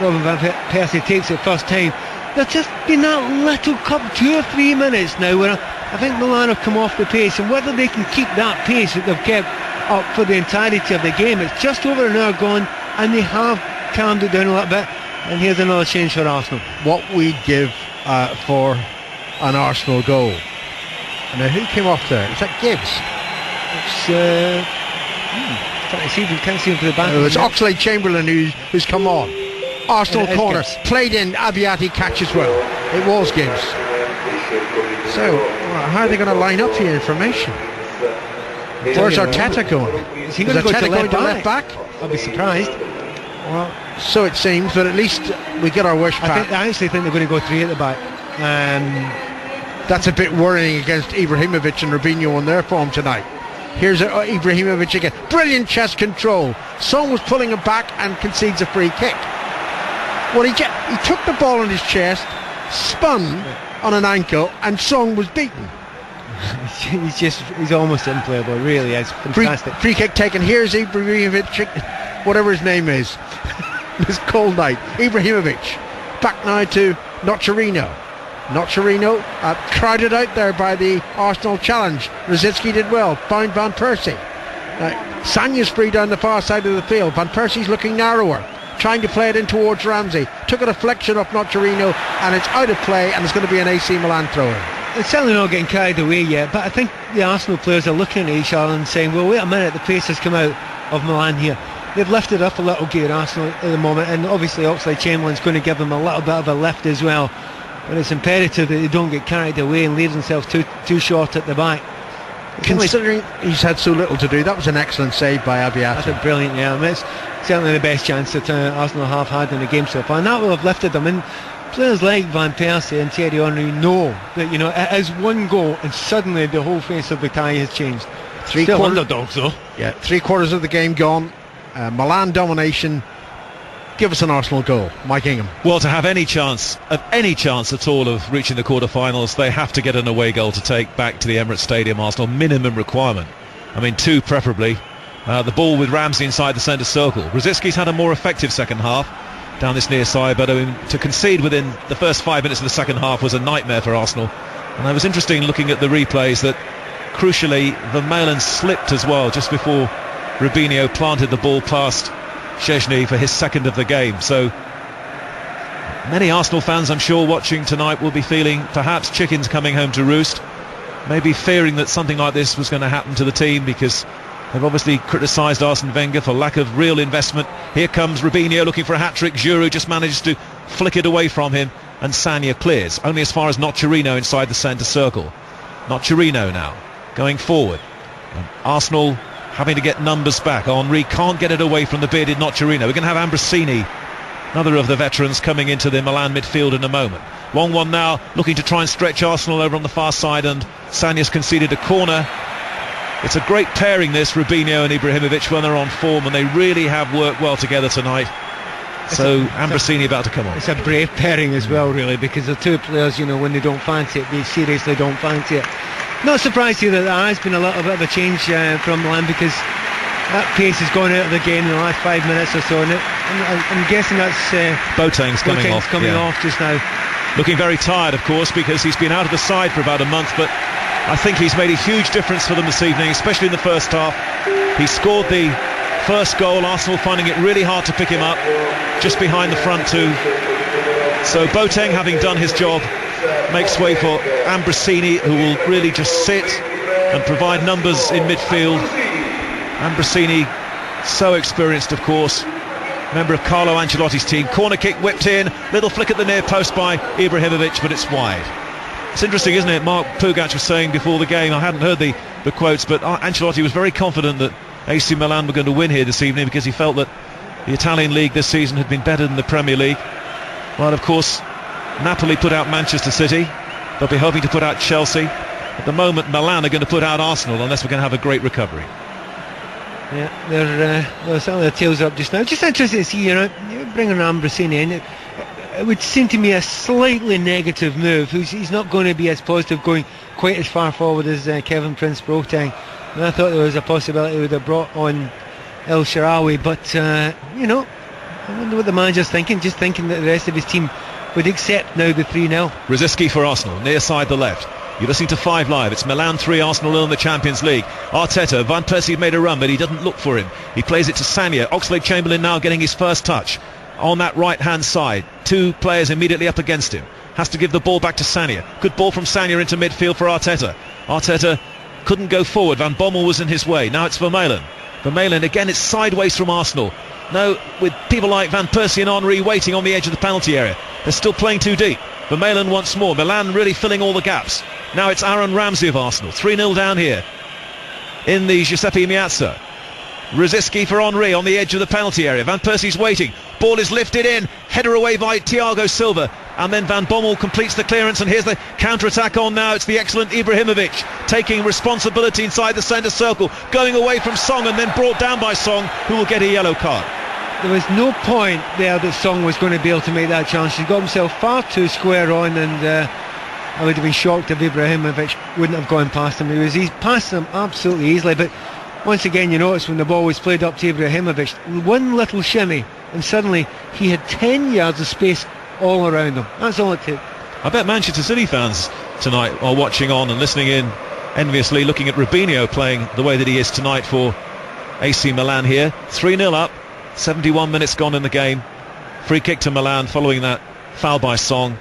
Robin Van Persie takes it first time. There's just been that little cup 2 or 3 minutes now where I think Milan have come off the pace, and whether they can keep that pace that they've kept up for the entirety of the game. It's just over an hour gone, and they have calmed it down a little bit, and here's another change for Arsenal. What we'd give for an Arsenal goal. Now, who came off there? Is that Gibbs? Can't see him to the back. It was Oxlade-Chamberlain who's come on. Arsenal corner, Gibbs. played in, Abiati catches well. It was Gibbs. So, how are they going to line up here in formation? Where's Arteta going? Is he going to go to left back? I'll be surprised. Well, so it seems, but at least we get our wish back. I actually think they're going to go 3 at the back. That's a bit worrying against Ibrahimovic and Robinho on their form tonight. Here's Ibrahimovic again. Brilliant chest control. Song was pulling him back and concedes a free kick. Well, he took the ball on his chest, spun, on an ankle, and Song was beaten. He's almost unplayable, really is. Fantastic. Free kick taken. Here's Ibrahimovic, whatever his name is. This cold night. Ibrahimovic. Back now to Nocerino. Nocerino crowded out there by the Arsenal challenge. Rosicky did well. Found Van Persie. Sanya's free down the far side of the field. Van Persie's looking narrower, trying to play it in towards Ramsey. Took a deflection off Nocerino, and it's out of play, and it's going to be an AC Milan throw-in. It's certainly not getting carried away yet, but I think the Arsenal players are looking at each other and saying, well, wait a minute, the pace has come out of Milan here. They've lifted up a little gear, Arsenal, at the moment, and obviously Oxlade-Chamberlain's going to give them a little bit of a lift as well. But it's imperative that they don't get carried away and leave themselves too short at the back. Considering he's had so little to do, that was an excellent save by Abiati. That's brilliant, yeah. I mean, it's certainly the best chance that Arsenal have had in the game so far, and that will have lifted them. And players like Van Persie and Thierry Henry know that, it is one goal and suddenly the whole face of the tie has changed. Still underdogs though. Yeah, 3/4 of the game gone. Milan domination. Give us an Arsenal goal, Mike Ingham. Well, to have any chance at all of reaching the quarter-finals, they have to get an away goal to take back to the Emirates Stadium. Arsenal, minimum requirement. I mean, 2 preferably. The ball with Ramsey inside the centre circle. Rosicki's had a more effective second half down this near side, but to concede within the first 5 minutes of the second half was a nightmare for Arsenal. And it was interesting looking at the replays that, crucially, Vermaelen slipped as well just before Rubinho planted the ball past Szczesny for his second of the game. So many Arsenal fans, I'm sure, watching tonight will be feeling perhaps chickens coming home to roost, maybe fearing that something like this was going to happen to the team, because they've obviously criticised Arsene Wenger for lack of real investment. Here comes Rubinho looking for a hat-trick. Giroud just managed to flick it away from him, and Sagna clears only as far as Nocerino inside the centre circle. Nocerino now going forward, and Arsenal having to get numbers back. Henry can't get it away from the bearded Nocerino. We're going to have Ambrosini, another of the veterans, coming into the Milan midfield in a moment. Long one now, looking to try and stretch Arsenal over on the far side, and Sagna's conceded a corner. It's a great pairing, this, Rubinho and Ibrahimovic, when they're on form, and they really have worked well together tonight. So Ambrosini about to come on. It's a brave pairing as well, really, because the two players, when they don't fancy it, they seriously don't fancy it. Not surprised here that there has been a little bit of a change from Milan, because that pace has gone out of the game in the last 5 minutes or so, and I'm guessing that's Boateng's coming off just now. Looking very tired, of course, because he's been out of the side for about a month, but I think he's made a huge difference for them this evening, especially in the first half. He scored the first goal, Arsenal finding it really hard to pick him up, just behind the front two. So Boateng, having done his job, makes way for Ambrosini, who will really just sit and provide numbers in midfield. Ambrosini, so experienced, of course, member of Carlo Ancelotti's team. Corner kick whipped in, little flick at the near post by Ibrahimovic, but it's wide. It's interesting, isn't it? Mark Pugac was saying before the game, I hadn't heard the quotes, but Ancelotti was very confident that AC Milan were going to win here this evening, because he felt that the Italian league this season had been better than the Premier League. Well, of course, Napoli put out Manchester City. They'll be hoping to put out Chelsea. At the moment, Milan are going to put out Arsenal, unless we're going to have a great recovery. Yeah, they're some of the tails up just now. Just interested to see, bringing Ambrosini in. It would seem to me a slightly negative move. He's not going to be as positive, going quite as far forward as Kevin Prince Boateng. And I thought there was a possibility he would have brought on El Shaarawy, but I wonder what the manager's thinking. Just thinking that the rest of his team would accept now the 3-0. Rosicky for Arsenal, near side the left. You're listening to 5 Live. It's Milan 3, Arsenal 0 in the Champions League. Arteta, Van Persie made a run, but he doesn't look for him. He plays it to Sagna. Oxlade-Chamberlain now getting his first touch on that right-hand side. 2 players immediately up against him. Has to give the ball back to Sagna. Good ball from Sagna into midfield for Arteta. Arteta couldn't go forward. Van Bommel was in his way. Now it's Vermaelen. Vermaelen, again, it's sideways from Arsenal. No, with people like Van Persie and Henry waiting on the edge of the penalty area. They're still playing too deep. Vermaelen once more. Milan really filling all the gaps. Now it's Aaron Ramsey of Arsenal. 3-0 down here in the Giuseppe Meazza. Rosicky for Henry on the edge of the penalty area. Van Persie's waiting. Ball is lifted in. Header away by Thiago Silva. And then Van Bommel completes the clearance, and here's the counter-attack on now. It's the excellent Ibrahimovic taking responsibility inside the centre circle, going away from Song, and then brought down by Song, who will get a yellow card. There was no point there that Song was going to be able to make that challenge. He got himself far too square on, and I would have been shocked if Ibrahimovic wouldn't have gone past him. He's passed him absolutely easily, but once again, you notice when the ball was played up to Ibrahimovic, one little shimmy and suddenly he had 10 yards of space all around him. That's all it took. I bet Manchester City fans tonight are watching on and listening in enviously, looking at Rubinho playing the way that he is tonight for AC Milan here. 3-0 up, 71 minutes gone in the game. Free kick to Milan following that foul by Song.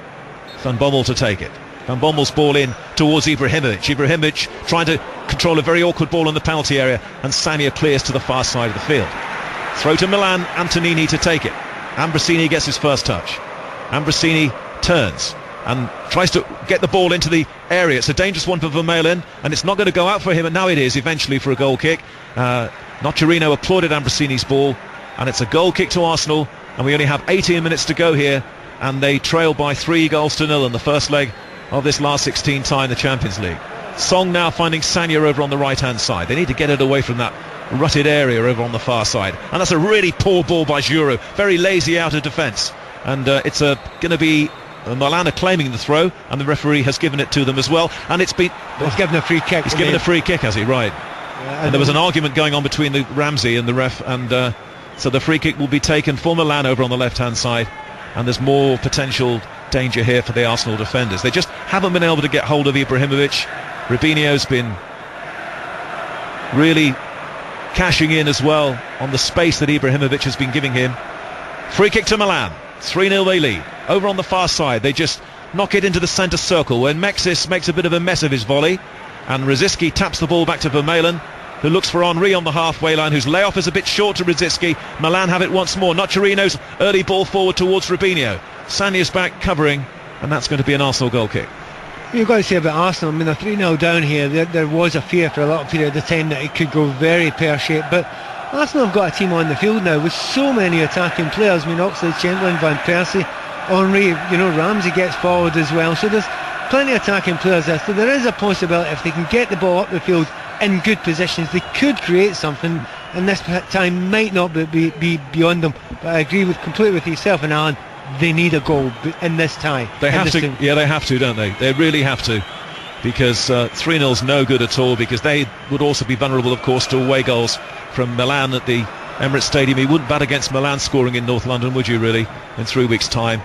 Van Bommel to take it. Van Bommel's ball in towards Ibrahimovic. Ibrahimovic trying to control a very awkward ball in the penalty area, and Sagna clears to the far side of the field. Throw to Milan, Antonini to take it. Ambrosini gets his first touch. Ambrosini turns and tries to get the ball into the area. It's a dangerous one for Vermaelen, and it's not going to go out for him, and now it is eventually for a goal kick. Nocerino applauded Ambrosini's ball, and it's a goal kick to Arsenal, and we only have 18 minutes to go here, and they trail by 3-0 in the first leg of this last 16 tie in the Champions League. Song now finding Sagna over on the right hand side. They need to get it away from that rutted area over on the far side, and that's a really poor ball by Giroud, very lazy out of defence, and it's going to be Milan are claiming the throw, and the referee has given it to them as well, and it's been... He's given a free kick. He's given a free kick, has he? Right. And there was an argument going on between the Ramsey and the ref, and so the free kick will be taken for Milan over on the left-hand side, and there's more potential danger here for the Arsenal defenders. They just haven't been able to get hold of Ibrahimovic. Rubinho's been really cashing in as well on the space that Ibrahimovic has been giving him. Free kick to Milan. 3-0 they lead. Over on the far side, they just knock it into the centre circle when Mexis makes a bit of a mess of his volley, and Rosicky taps the ball back to Vermaelen, who looks for Henry on the halfway line, whose layoff is a bit short to Rosicky. Milan have it once more. Nocerino's early ball forward towards Rubinho. Sagna's back covering, and that's going to be an Arsenal goal kick. You've got to say about Arsenal, I mean, they're 3-0 down here. There was a fear for a little period of time that it could go very pear-shaped, but Arsenal have got a team on the field now with so many attacking players. I mean, Oxlade-Chamberlain, Van Persie, Henry, Ramsey gets forward as well, so there's plenty of attacking players there, so there is a possibility if they can get the ball up the field in good positions, they could create something, and this time might not be beyond them. But I agree completely with yourself and Alan, they need a goal in this tie. They have to, yeah, they have to, don't they? They really have to, because 3-0's no good at all, because they would also be vulnerable, of course, to away goals from Milan at the Emirates Stadium. You wouldn't bat against Milan scoring in North London, would you, really, in 3 weeks' time?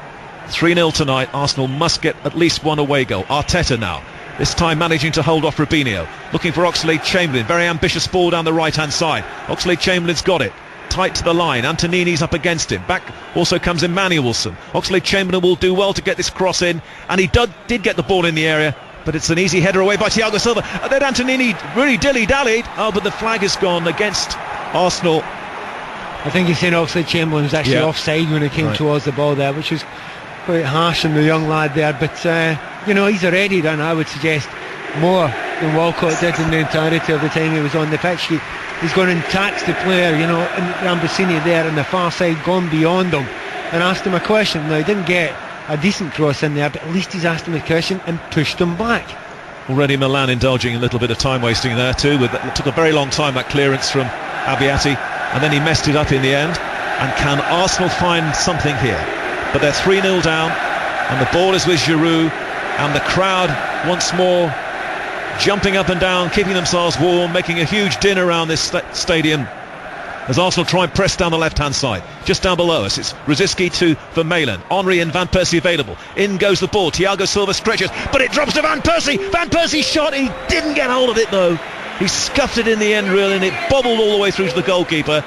3-0 tonight. Arsenal must get at least one away goal. Arteta now, this time managing to hold off Rubinho, looking for Oxlade-Chamberlain, very ambitious ball down the right hand side. Oxlade-Chamberlain's got it, tight to the line. Antonini's up against him. Back also comes Emmanuelson. Oxlade-Chamberlain will do well to get this cross in, and he did get the ball in the area, but it's an easy header away by Thiago Silva. And then Antonini really dilly-dallied. Oh, but the flag is gone against Arsenal. I think he's saying Oxlade-Chamberlain was actually offside when he came towards the ball there, which was quite harsh on the young lad there, but he's already done, I would suggest, more than Walcott did in the entirety of the time he was on the pitch. He's gone and taxed the player, and Ambrosini there on the far side, gone beyond him and asked him a question. Now, he didn't get a decent cross in there, but at least he's asked him a question and pushed him back. Already Milan indulging a little bit of time wasting there too. It took a very long time, that clearance from Abbiati, and then he messed it up in the end. And can Arsenal find something here? But they're 3-0 down, and the ball is with Giroud, and the crowd once more jumping up and down, keeping themselves warm, making a huge din around this stadium as Arsenal try and press down the left-hand side. Just down below us, it's Rosicky to Vermaelen. Henry and Van Persie available. In goes the ball. Thiago Silva stretches, but it drops to Van Persie. Van Persie shot. He didn't get hold of it, though. He scuffed it in the end, really, and it bobbled all the way through to the goalkeeper.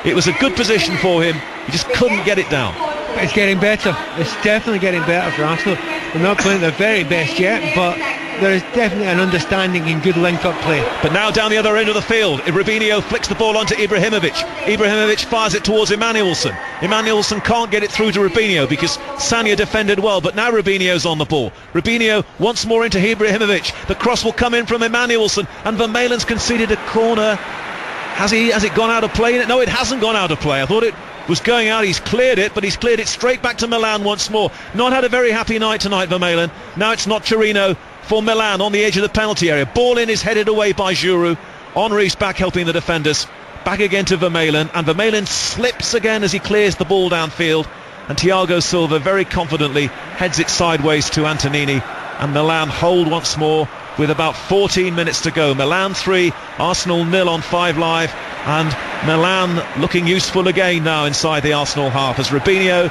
It was a good position for him. He just couldn't get it down. It's getting better. It's definitely getting better for Arsenal. They're not playing their very best yet, but there is definitely an understanding in good link-up play. But now down the other end of the field, Rubinho flicks the ball onto Ibrahimovic. Ibrahimovic fires it towards Emmanuelson. Emmanuelson can't get it through to Rubinho because Sagna defended well, but now Rubinho's on the ball. Rubinho once more into Ibrahimovic. The cross will come in from Emmanuelson, and Vermaelen's conceded a corner. Has it gone out of play? No, it hasn't gone out of play. I thought it was going out. He's cleared it, but he's cleared it straight back to Milan once more. Not had a very happy night tonight, Vermaelen. Now it's Nocerino for Milan on the edge of the penalty area. Ball in is headed away by Giroud. Henry's back helping the defenders. Back again to Vermaelen, and Vermaelen slips again as he clears the ball downfield, and Thiago Silva very confidently heads it sideways to Antonini, and Milan hold once more with about 14 minutes to go. Milan 3, Arsenal 0 on 5 Live, and Milan looking useful again now inside the Arsenal half as Robinho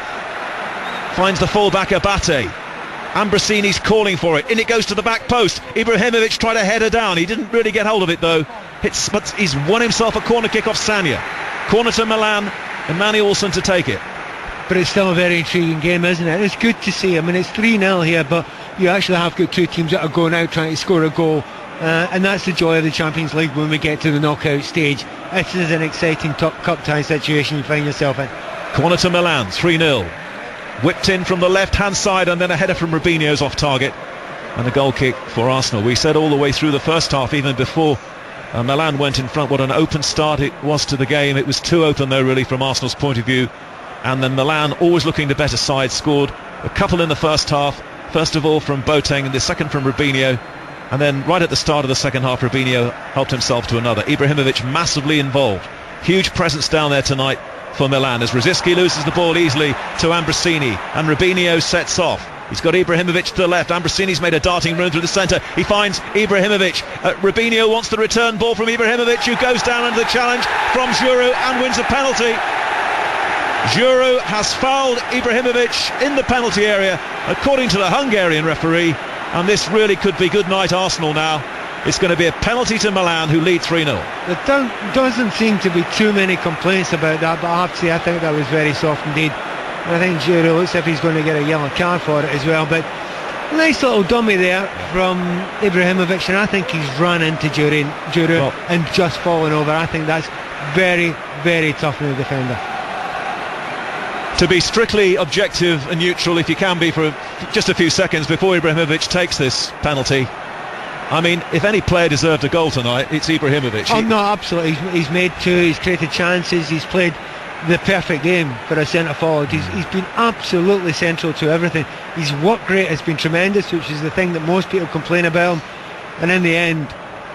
finds the fullback Abate. Ambrosini's calling for it. In it goes to the back post. Ibrahimovic tried to head her down. He didn't really get hold of it though. But he's won himself a corner kick off Sagna. Corner to Milan, and Manny Olsen to take it. But it's still a very intriguing game, isn't it? It's good to see. I mean, it's 3-0 here, but you actually have got two teams that are going out trying to score a goal. And that's the joy of the Champions League when we get to the knockout stage. This is an exciting cup tie situation you find yourself in. Corner to Milan, 3-0. Whipped in from the left-hand side, and then a header from Robinho's off target. And a goal kick for Arsenal. We said all the way through the first half, even before Milan went in front, what an open start it was to the game. It was too open though, really, from Arsenal's point of view. And then Milan, always looking the better side, scored a couple in the first half. First of all from Boateng, and the second from Robinho. And then right at the start of the second half, Robinho helped himself to another. Ibrahimovic massively involved. Huge presence down there tonight for Milan as Rosicky loses the ball easily to Ambrosini, and Robinho sets off. He's got Ibrahimovic to the left. Ambrosini's made a darting run through the centre. He finds Ibrahimovic. Robinho wants the return ball from Ibrahimovic, who goes down under the challenge from Giroud and wins a penalty. Giroud has fouled Ibrahimovic in the penalty area, according to the Hungarian referee, and this really could be good night Arsenal now. It's going to be a penalty to Milan, who lead 3-0. There doesn't seem to be too many complaints about that, but I have to say I think that was very soft indeed. And I think Giroud looks as if he's going to get a yellow card for it as well. But nice little dummy there from Ibrahimovic, and I think he's run into Giroud and just fallen over. I think that's very, very tough in the defender. To be strictly objective and neutral, if you can be, for just a few seconds before Ibrahimovic takes this penalty, I mean, if any player deserved a goal tonight, it's Ibrahimovic. Oh no, absolutely. He's made two, he's created chances, he's played the perfect game for a centre forward. He's been absolutely central to everything. His work rate has been tremendous, which is the thing that most people complain about him. And in the end,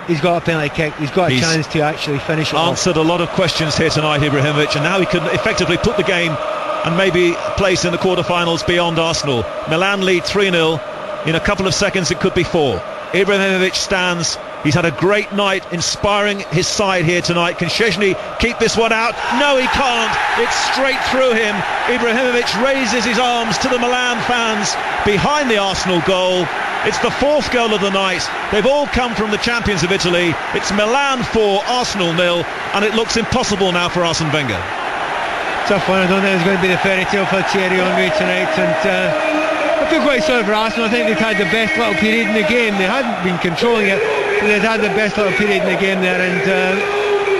he's got a penalty kick. He's got a chance to actually finish it answered off. A lot of questions here tonight, Ibrahimovic, and now he can effectively put the game and maybe place in the quarter-finals beyond Arsenal. Milan lead 3-0. In a couple of seconds it could be 4. Ibrahimovic stands. He's had a great night, inspiring his side here tonight. Can Szczesny keep this one out? No, he can't. It's straight through him. Ibrahimovic raises his arms to the Milan fans behind the Arsenal goal. It's the 4th goal of the night. They've all come from the champions of Italy. It's Milan 4, Arsenal 0, and it looks impossible now for Arsene Wenger. Tough one. I don't think it's going to be the fairy tale for Thierry Henry tonight, and I feel quite sorry for Arsenal. I think they've had the best little period in the game. They hadn't been controlling it, but they've had the best little period in the game there, and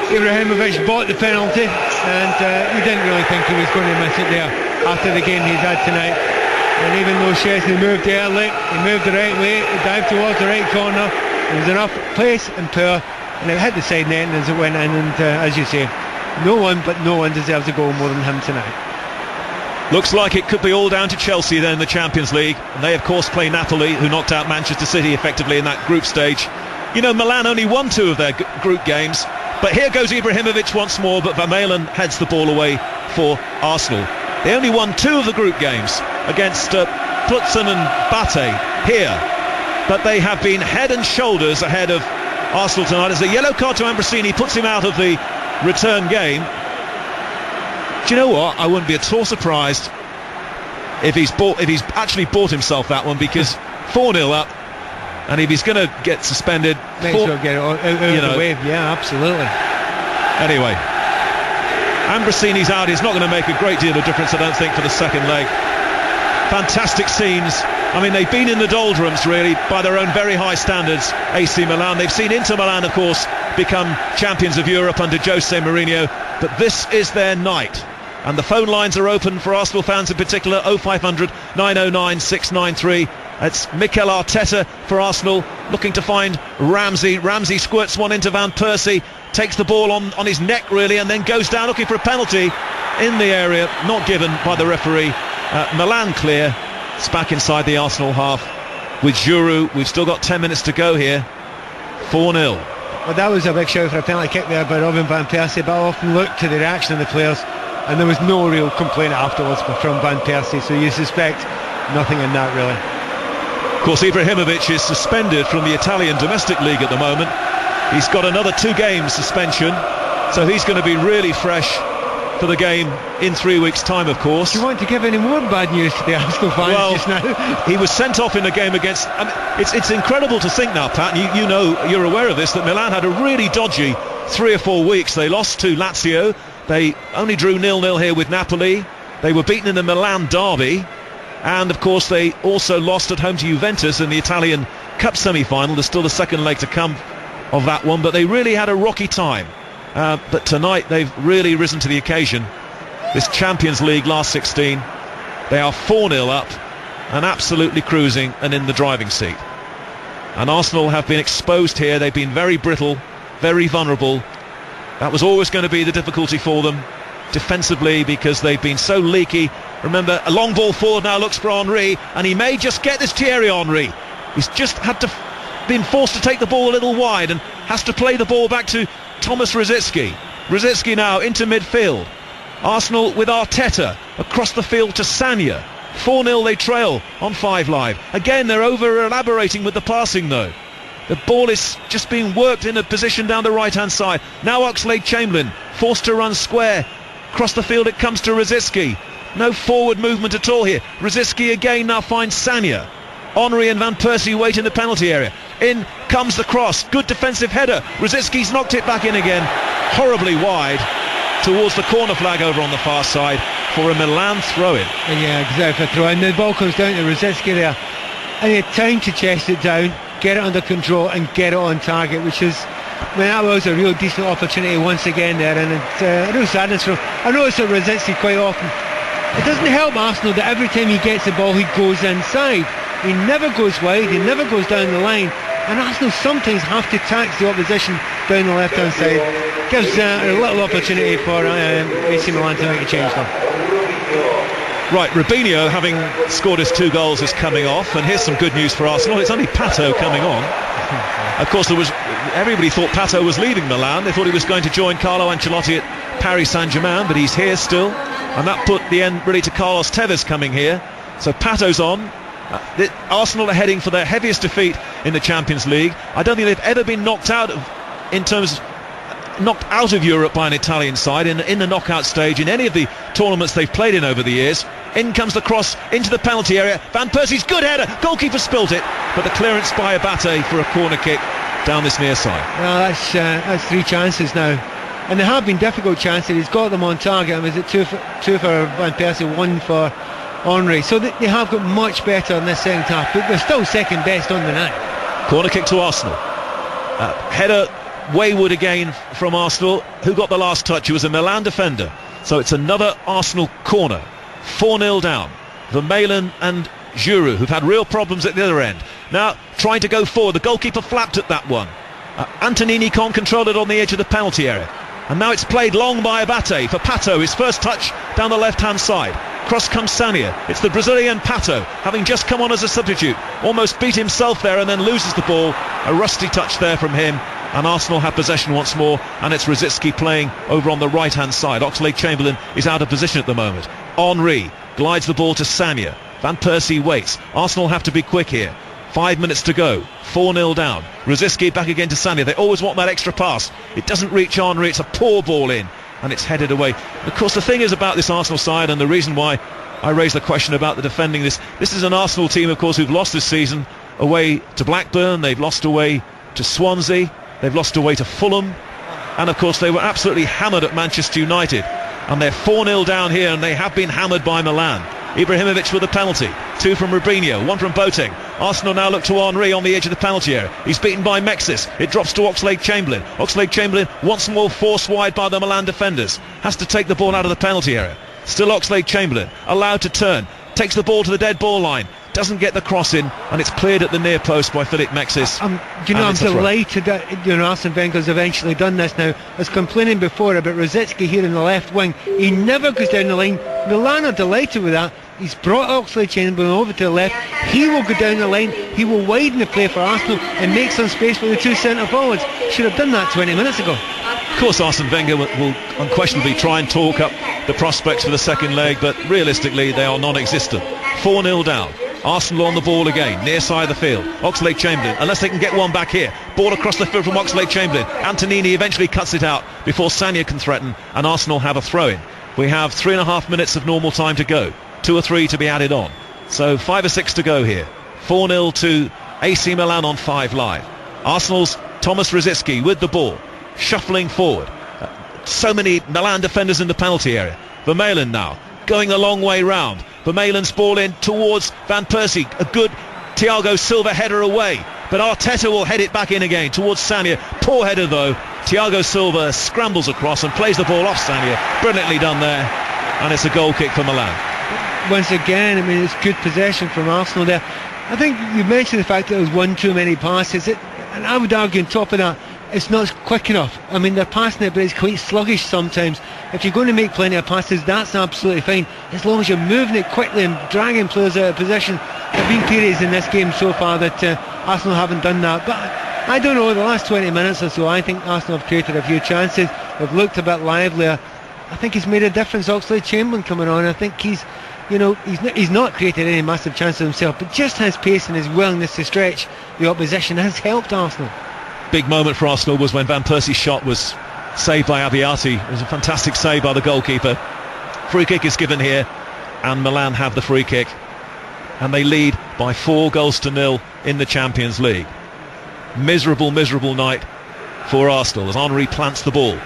Ibrahimovic bought the penalty, and he didn't really think he was going to miss it there after the game he's had tonight. And even though Szczesny moved early, he moved the right way, he dived towards the right corner, there was enough pace and power, and it hit the side net as it went in, and as you say, no one deserves a goal more than him tonight. Looks like it could be all down to Chelsea then in the Champions League, and they of course play Napoli, who knocked out Manchester City effectively in that group stage. You know, Milan only won 2 of their group games, but here goes Ibrahimovic once more, but Vermaelen heads the ball away for Arsenal. They only won 2 of the group games against Plutzen and Bate here, but they have been head and shoulders ahead of Arsenal tonight as a yellow card to Ambrosini puts him out of the return game. Do you know what? I wouldn't be at all surprised if he's actually bought himself that one, because 4-0 up, and if he's going to get suspended, get it out of the way. Yeah, absolutely. Anyway, Ambrosini's out. He's not going to make a great deal of difference, I don't think, for the second leg. Fantastic scenes. I mean, they've been in the doldrums, really, by their own very high standards, AC Milan. They've seen Inter Milan, of course, become champions of Europe under Jose Mourinho, but this is their night. And the phone lines are open for Arsenal fans in particular, 0500 909 693. It's Mikel Arteta for Arsenal, looking to find Ramsey. Ramsey squirts one into Van Persie, takes the ball on his neck, really, and then goes down looking for a penalty in the area, not given by the referee. Milan clear. It's back inside the Arsenal half with Giroud. We've still got 10 minutes to go here. 4-0. Well, that was a big shout for a penalty kick there by Robin Van Persie, but I often look to the reaction of the players, and there was no real complaint afterwards from Van Persie, so you suspect nothing in that, really. course, Ibrahimovic is suspended from the Italian domestic league at the moment. He's got another 2 games suspension, so he's going to be really fresh for the game in 3 weeks' time, of course. Do you want to give any more bad news to the Arsenal fans just now? He was sent off in the game against... it's incredible to think now, Pat, and you know, you're aware of this, that Milan had a really dodgy 3 or 4 weeks. They lost to Lazio. They only drew 0-0 here with Napoli. They were beaten in the Milan derby. And, of course, they also lost at home to Juventus in the Italian Cup semi-final. There's still the second leg to come of that one, but they really had a rocky time. But tonight they've really risen to the occasion. This Champions League last 16, they are 4-0 up and absolutely cruising and in the driving seat. And Arsenal have been exposed here. They've been very brittle, very vulnerable. That was always going to be the difficulty for them defensively, because they've been so leaky. Remember, a long ball forward now looks for Henry, and he may just get this Thierry Henry. He's just been forced to take the ball a little wide and has to play the ball back to Thomas Rosicky. Rosicky now into midfield. Arsenal with Arteta across the field to Sagna. 4-0 they trail on 5 Live. Again, they're over-elaborating with the passing though. The ball is just being worked in a position down the right-hand side. Now Oxlade-Chamberlain forced to run square. Across the field it comes to Rosicky. No forward movement at all here. Rosicky again now finds Sagna. Henry and Van Persie wait in the penalty area. In comes the cross. Good defensive header. Rosicky's knocked it back in again. Horribly wide towards the corner flag over on the far side for a Milan throw-in. Yeah, exactly, throw-in. The ball comes down to Rosicky there. And he had time to chest it down, get it under control and get it on target, which is... that was a real decent opportunity once again there, and it's a real sadness for him. I notice that Rosicky quite often... It doesn't help Arsenal that every time he gets the ball he goes inside. He never goes wide, he never goes down the line, and Arsenal sometimes have to tax the opposition down the left hand side. Gives a little opportunity for AC Milan to make a change though. Right, Robinho, having scored his 2 goals, is coming off, and here's some good news for Arsenal. It's only Pato coming on. Of course, everybody thought Pato was leaving Milan. They thought he was going to join Carlo Ancelotti at Paris Saint-Germain, but he's here still, and that put the end really to Carlos Tevez coming here. So Pato's on. Arsenal are heading for their heaviest defeat in the Champions League. I don't think they've ever been knocked out of Europe by an Italian side in the knockout stage in any of the tournaments they've played in over the years. In comes the cross into the penalty area. Van Persie's good header. Goalkeeper spilt it, but the clearance by Abate for a corner kick down this near side. Well, that's 3 chances now, and there have been difficult chances. He's got them on target. Was it 2 for Van Persie, 1 for Henry? So they have got much better in this second half, but they're still second best on the night. Corner kick to Arsenal. Header wayward again from Arsenal. Who got the last touch? It was a Milan defender. So it's another Arsenal corner. 4-0 down. Vermaelen and Giroud, who've had real problems at the other end. Now trying to go forward. The goalkeeper flapped at that one. Antonini can't control it on the edge of the penalty area. And now it's played long by Abate for Pato, his first touch down the left-hand side. Cross comes Sagna. It's the Brazilian Pato, having just come on as a substitute. Almost beat himself there and then loses the ball. A rusty touch there from him. And Arsenal have possession once more, and it's Rosicky playing over on the right-hand side. Oxlade-Chamberlain is out of position at the moment. Henry glides the ball to Sagna. Van Persie waits. Arsenal have to be quick here. 5 minutes to go. 4-0 down. Rosicky back again to Sagna. They always want that extra pass. It doesn't reach Henry. It's a poor ball in, and it's headed away. Of course, the thing is about this Arsenal side, and the reason why I raised the question about the defending this is an Arsenal team, of course, who've lost this season away to Blackburn. They've lost away to Swansea. They've lost away to Fulham, and of course they were absolutely hammered at Manchester United, and they're 4-0 down here, and they have been hammered by Milan. Ibrahimovic with a penalty, 2 from Robinho, 1 from Boateng. Arsenal now look to Henry on the edge of the penalty area. He's beaten by Mexis. It drops to Oxlade-Chamberlain. Oxlade-Chamberlain once more forced wide by the Milan defenders. Has to take the ball out of the penalty area. Still Oxlade-Chamberlain allowed to turn. Takes the ball to the dead ball line. Doesn't get the cross in, and it's cleared at the near post by Philip Mexis. I'm delighted that Arsene Wenger's eventually done this now. I was complaining before about Rosicky here in the left wing. He never goes down the line. Milan are delighted with that. He's brought Oxlade-Chamberlain over to the left. He will go down the line. He will widen the play for Arsenal and make some space for the 2 centre forwards. Should have done that 20 minutes ago. Of course, Arsene Wenger will unquestionably try and talk up the prospects for the second leg, but realistically they are non-existent. 4-0 down. Arsenal on the ball again, near side of the field. Oxlade-Chamberlain, unless they can get one back here. Ball across the field from Oxlade-Chamberlain. Antonini eventually cuts it out before Sagna can threaten, and Arsenal have a throw-in. We have 3.5 minutes of normal time to go. 2 or 3 to be added on. So 5 or 6 to go here. 4-0 to AC Milan on 5 Live. Arsenal's Thomas Rosicky with the ball, shuffling forward. So many Milan defenders in the penalty area. Vermaelen now, going a long way round. Vermaelen's ball in towards Van Persie. A good Thiago Silva header away. But Arteta will head it back in again towards Sagna. Poor header though. Thiago Silva scrambles across and plays the ball off Sagna. Brilliantly done there. And it's a goal kick for Milan. Once again, I mean, it's good possession from Arsenal there. I think you mentioned the fact that it was one too many passes. And I would argue on top of that, it's not quick enough. I mean, they're passing it, but it's quite sluggish sometimes. If you're going to make plenty of passes, that's absolutely fine, as long as you're moving it quickly and dragging players out of position. There have been periods in this game so far that Arsenal haven't done that. But I don't know, the last 20 minutes or so, I think Arsenal have created a few chances. They've looked a bit livelier. I think he's made a difference, Oxlade-Chamberlain coming on. I think he's not created any massive chances himself, but just his pace and his willingness to stretch the opposition has helped Arsenal. Big moment for Arsenal was when Van Persie's shot was saved by Abiati. It was a fantastic save by the goalkeeper. Free kick is given here, and Milan have the free kick, and they lead by 4-0 in the Champions League. Miserable night for Arsenal as Henry plants the ball.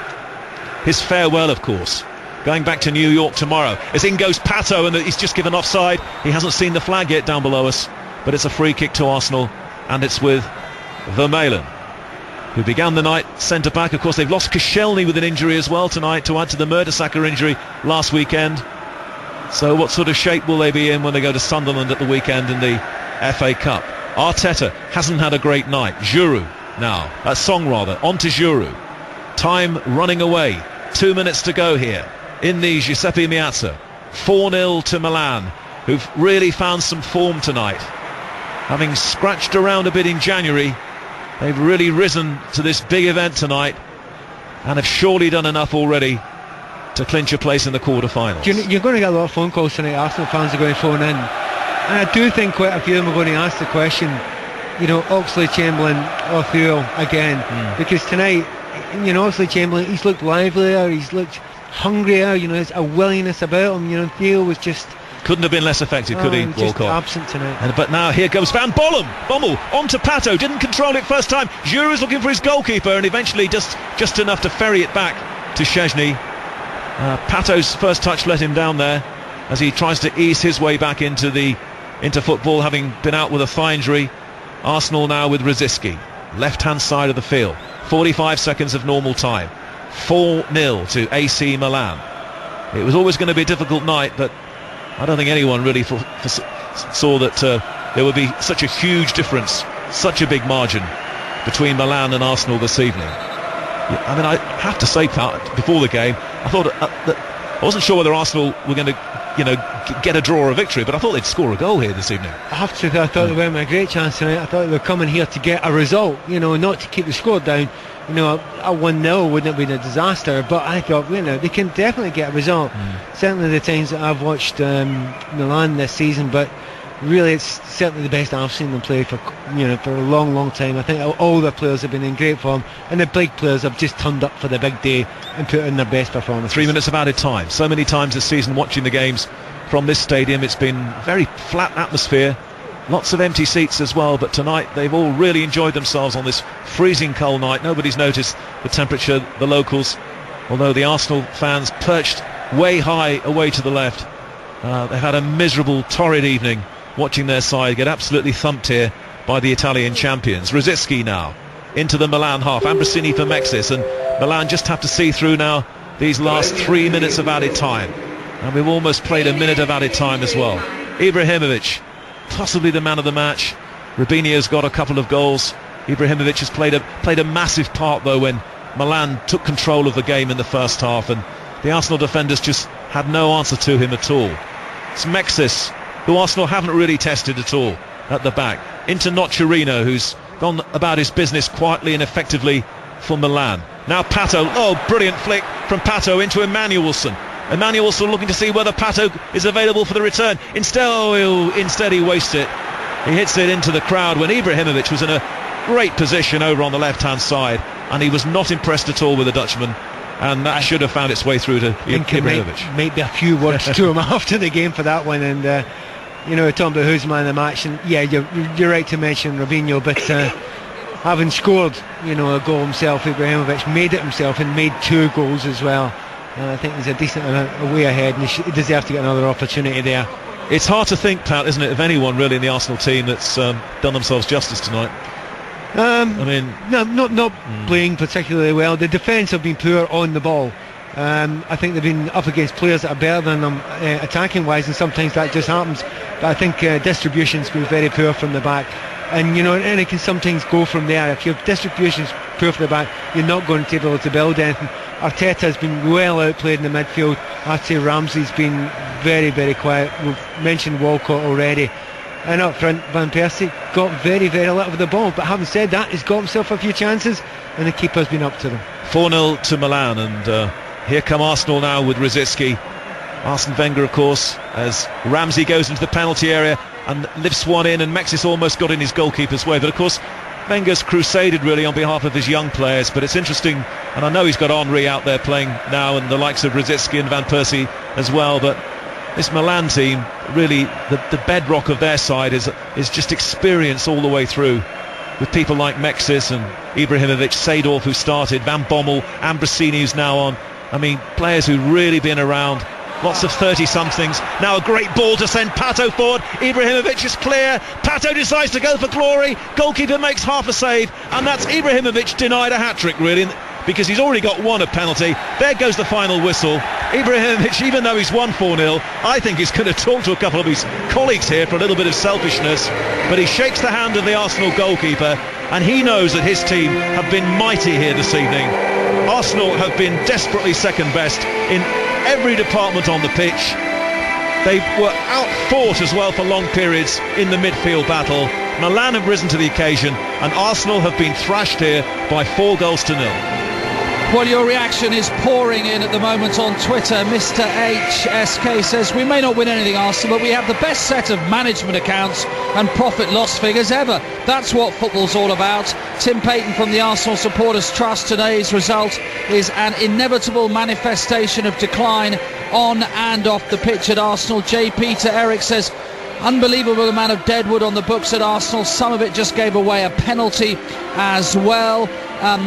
His farewell, of course, going back to New York tomorrow. As in goes Pato, and he's just given offside. He hasn't seen the flag yet down below us, but it's a free kick to Arsenal, and it's with Vermaelen, who began the night centre-back. Of course, they've lost Koscielny with an injury as well tonight, to add to the Mertesacker injury last weekend. So what sort of shape will they be in when they go to Sunderland at the weekend in the FA Cup? Arteta hasn't had a great night. Giroud now, Song rather, on to Giroud. Time running away. 2 minutes to go here in the Giuseppe Meazza. 4-0 to Milan, who've really found some form tonight. Having scratched around a bit in January, they've really risen to this big event tonight and have surely done enough already to clinch a place in the quarter-finals. You're going to get a lot of phone calls tonight. Arsenal fans are going to phone in, and I do think quite a few of them are going to ask the question, Oxlade-Chamberlain or Theo again, because tonight, Oxlade-Chamberlain, he's looked livelier, he's looked hungrier, there's a willingness about him. Theo was just... Couldn't have been less effective, could he, Walcott? Just absent tonight. But now here goes Van Bommel onto Pato. Didn't control it first time. Giroud's looking for his goalkeeper, and eventually just enough to ferry it back to Szczęsny. Pato's first touch let him down there as he tries to ease his way back into football, having been out with a thigh injury. Arsenal now with Rosicky, left-hand side of the field. 45 seconds of normal time. 4-0 to AC Milan. It was always going to be a difficult night, but I don't think anyone really saw that there would be such a huge difference, such a big margin between Milan and Arsenal this evening. I mean, I have to say, before the game, I thought that I wasn't sure whether Arsenal were going to, get a draw or a victory, but I thought they'd score a goal here this evening. I have to say, I thought they were having a great chance tonight. I thought they were coming here to get a result, not to keep the score down. A 1-0 wouldn't have been a disaster, but I thought, they can definitely get a result. Certainly the times that I've watched Milan this season, but really it's certainly the best I've seen them play for a long time. I think all the players have been in great form, and the big players have just turned up for the big day and put in their best performance. 3 minutes of added time. So many times this season watching the games from this stadium, it's been very flat atmosphere, lots of empty seats as well, but tonight they've all really enjoyed themselves on this freezing cold night. Nobody's noticed the temperature, the locals, although the Arsenal fans perched way high away to the left. They've had a miserable, torrid evening watching their side get absolutely thumped here by the Italian champions. Rosicky now into the Milan half. Ambrosini for Mexis, and Milan just have to see through now these last 3 minutes of added time. And we've almost played a minute of added time as well. Ibrahimovic, possibly the man of the match. Robinho's got a couple of goals. Ibrahimovic has played a massive part though when Milan took control of the game in the first half, and the Arsenal defenders just had no answer to him at all. It's Mexis, who Arsenal haven't really tested at all at the back. Into Nocerino, who's gone about his business quietly and effectively for Milan. Now Pato, brilliant flick from Pato into Emmanuelson. Emmanuel sort of looking to see whether Pato is available for the return. Instead he wastes it. He hits it into the crowd when Ibrahimovic was in a great position over on the left-hand side, and he was not impressed at all with the Dutchman, and that should have found its way through to Ibrahimovic. Might be a few words to him after the game for that one, and talking about who's man of the match, and yeah, you're right to mention Robinho, but having scored a goal himself, Ibrahimovic made it himself and made 2 goals as well. I think he's a decent way ahead, and he deserves to get another opportunity there. It's hard to think, Pat, isn't it, of anyone really in the Arsenal team that's done themselves justice tonight. Not playing particularly well. The defence have been poor on the ball. I think they've been up against players that are better than them attacking wise, and sometimes that just happens. But I think distribution's been very poor from the back, and and it can sometimes go from there. If your distribution's poor from the back, you're not going to be able to build anything. Arteta's been well outplayed in the midfield. I'd say Ramsey's been very, very quiet. We've mentioned Walcott already. And up front, Van Persie got very, very little of the ball. But having said that, he's got himself a few chances, and the keeper's been up to them. 4-0 to Milan, and here come Arsenal now with Rosicky. Arsene Wenger, of course, as Ramsey goes into the penalty area and lifts one in, and Mexis almost got in his goalkeeper's way. But of course, Wenger's crusaded really on behalf of his young players, but it's interesting, and I know he's got Henry out there playing now, and the likes of Rosicky and Van Persie as well, but this Milan team, really the bedrock of their side is just experience all the way through, with people like Mexis and Ibrahimovic, Seedorf who started, Van Bommel, Ambrosini who's now on. I mean, players who've really been around. Lots of 30-somethings. Now a great ball to send Pato forward. Ibrahimovic is clear. Pato decides to go for glory. Goalkeeper makes half a save, and that's Ibrahimovic denied a hat-trick, really, because he's already got one, a penalty. There goes the final whistle. Ibrahimovic, even though he's won 4-0, I think he's going to talk to a couple of his colleagues here for a little bit of selfishness, but he shakes the hand of the Arsenal goalkeeper, and he knows that his team have been mighty here this evening. Arsenal have been desperately second best in every department on the pitch. They were outfought as well for long periods in the midfield battle. Milan have risen to the occasion, and Arsenal have been thrashed here by 4-0. Well, your reaction is pouring in at the moment on Twitter. Mr. HSK says, we may not win anything, Arsenal, but we have the best set of management accounts and profit-loss figures ever. That's what football's all about. Tim Payton from the Arsenal Supporters Trust, today's result is an inevitable manifestation of decline on and off the pitch at Arsenal. J. Peter Eric says, unbelievable amount of deadwood on the books at Arsenal. Some of it just gave away a penalty as well.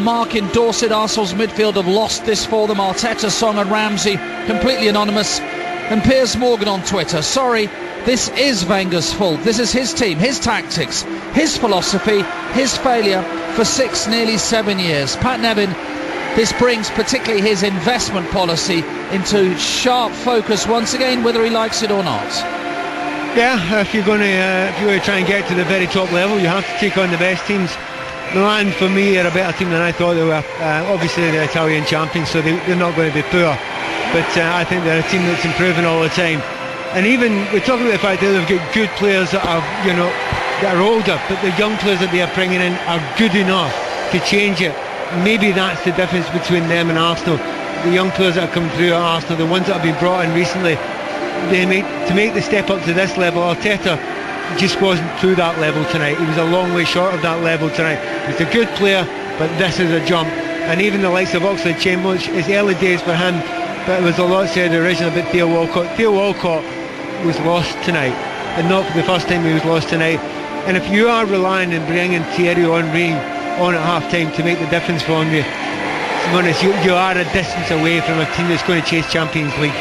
Mark in Dorset, Arsenal's midfield have lost this for them. Arteta, Song and Ramsey, completely anonymous. And Piers Morgan on Twitter, sorry, this is Wenger's fault. This is his team, his tactics, his philosophy, his failure for 6, nearly 7 years. Pat Nevin, this brings particularly his investment policy into sharp focus once again, whether he likes it or not. Yeah, if you're going to try and get to the very top level, you have to take on the best teams. Milan, for me, are a better team than I thought they were. Obviously, they're Italian champions, so they're not going to be poor. But I think they're a team that's improving all the time. And even we're talking about the fact that they've got good players that are, that are older, but the young players that they are bringing in are good enough to change it. Maybe that's the difference between them and Arsenal. The young players that are coming through at Arsenal, the ones that have been brought in recently, to make the step up to this level. Arteta just wasn't through that level tonight. He was a long way short of that level tonight. He's a good player, but this is a jump. And even the likes of Oxlade-Chamberlain, it's early days for him, but it was a lot said originally about Theo Walcott. Theo Walcott was lost tonight, and not for the first time he was lost tonight. And if you are relying on bringing Thierry Henry on at half-time to make the difference for you, to be honest, you are a distance away from a team that's going to chase Champions League.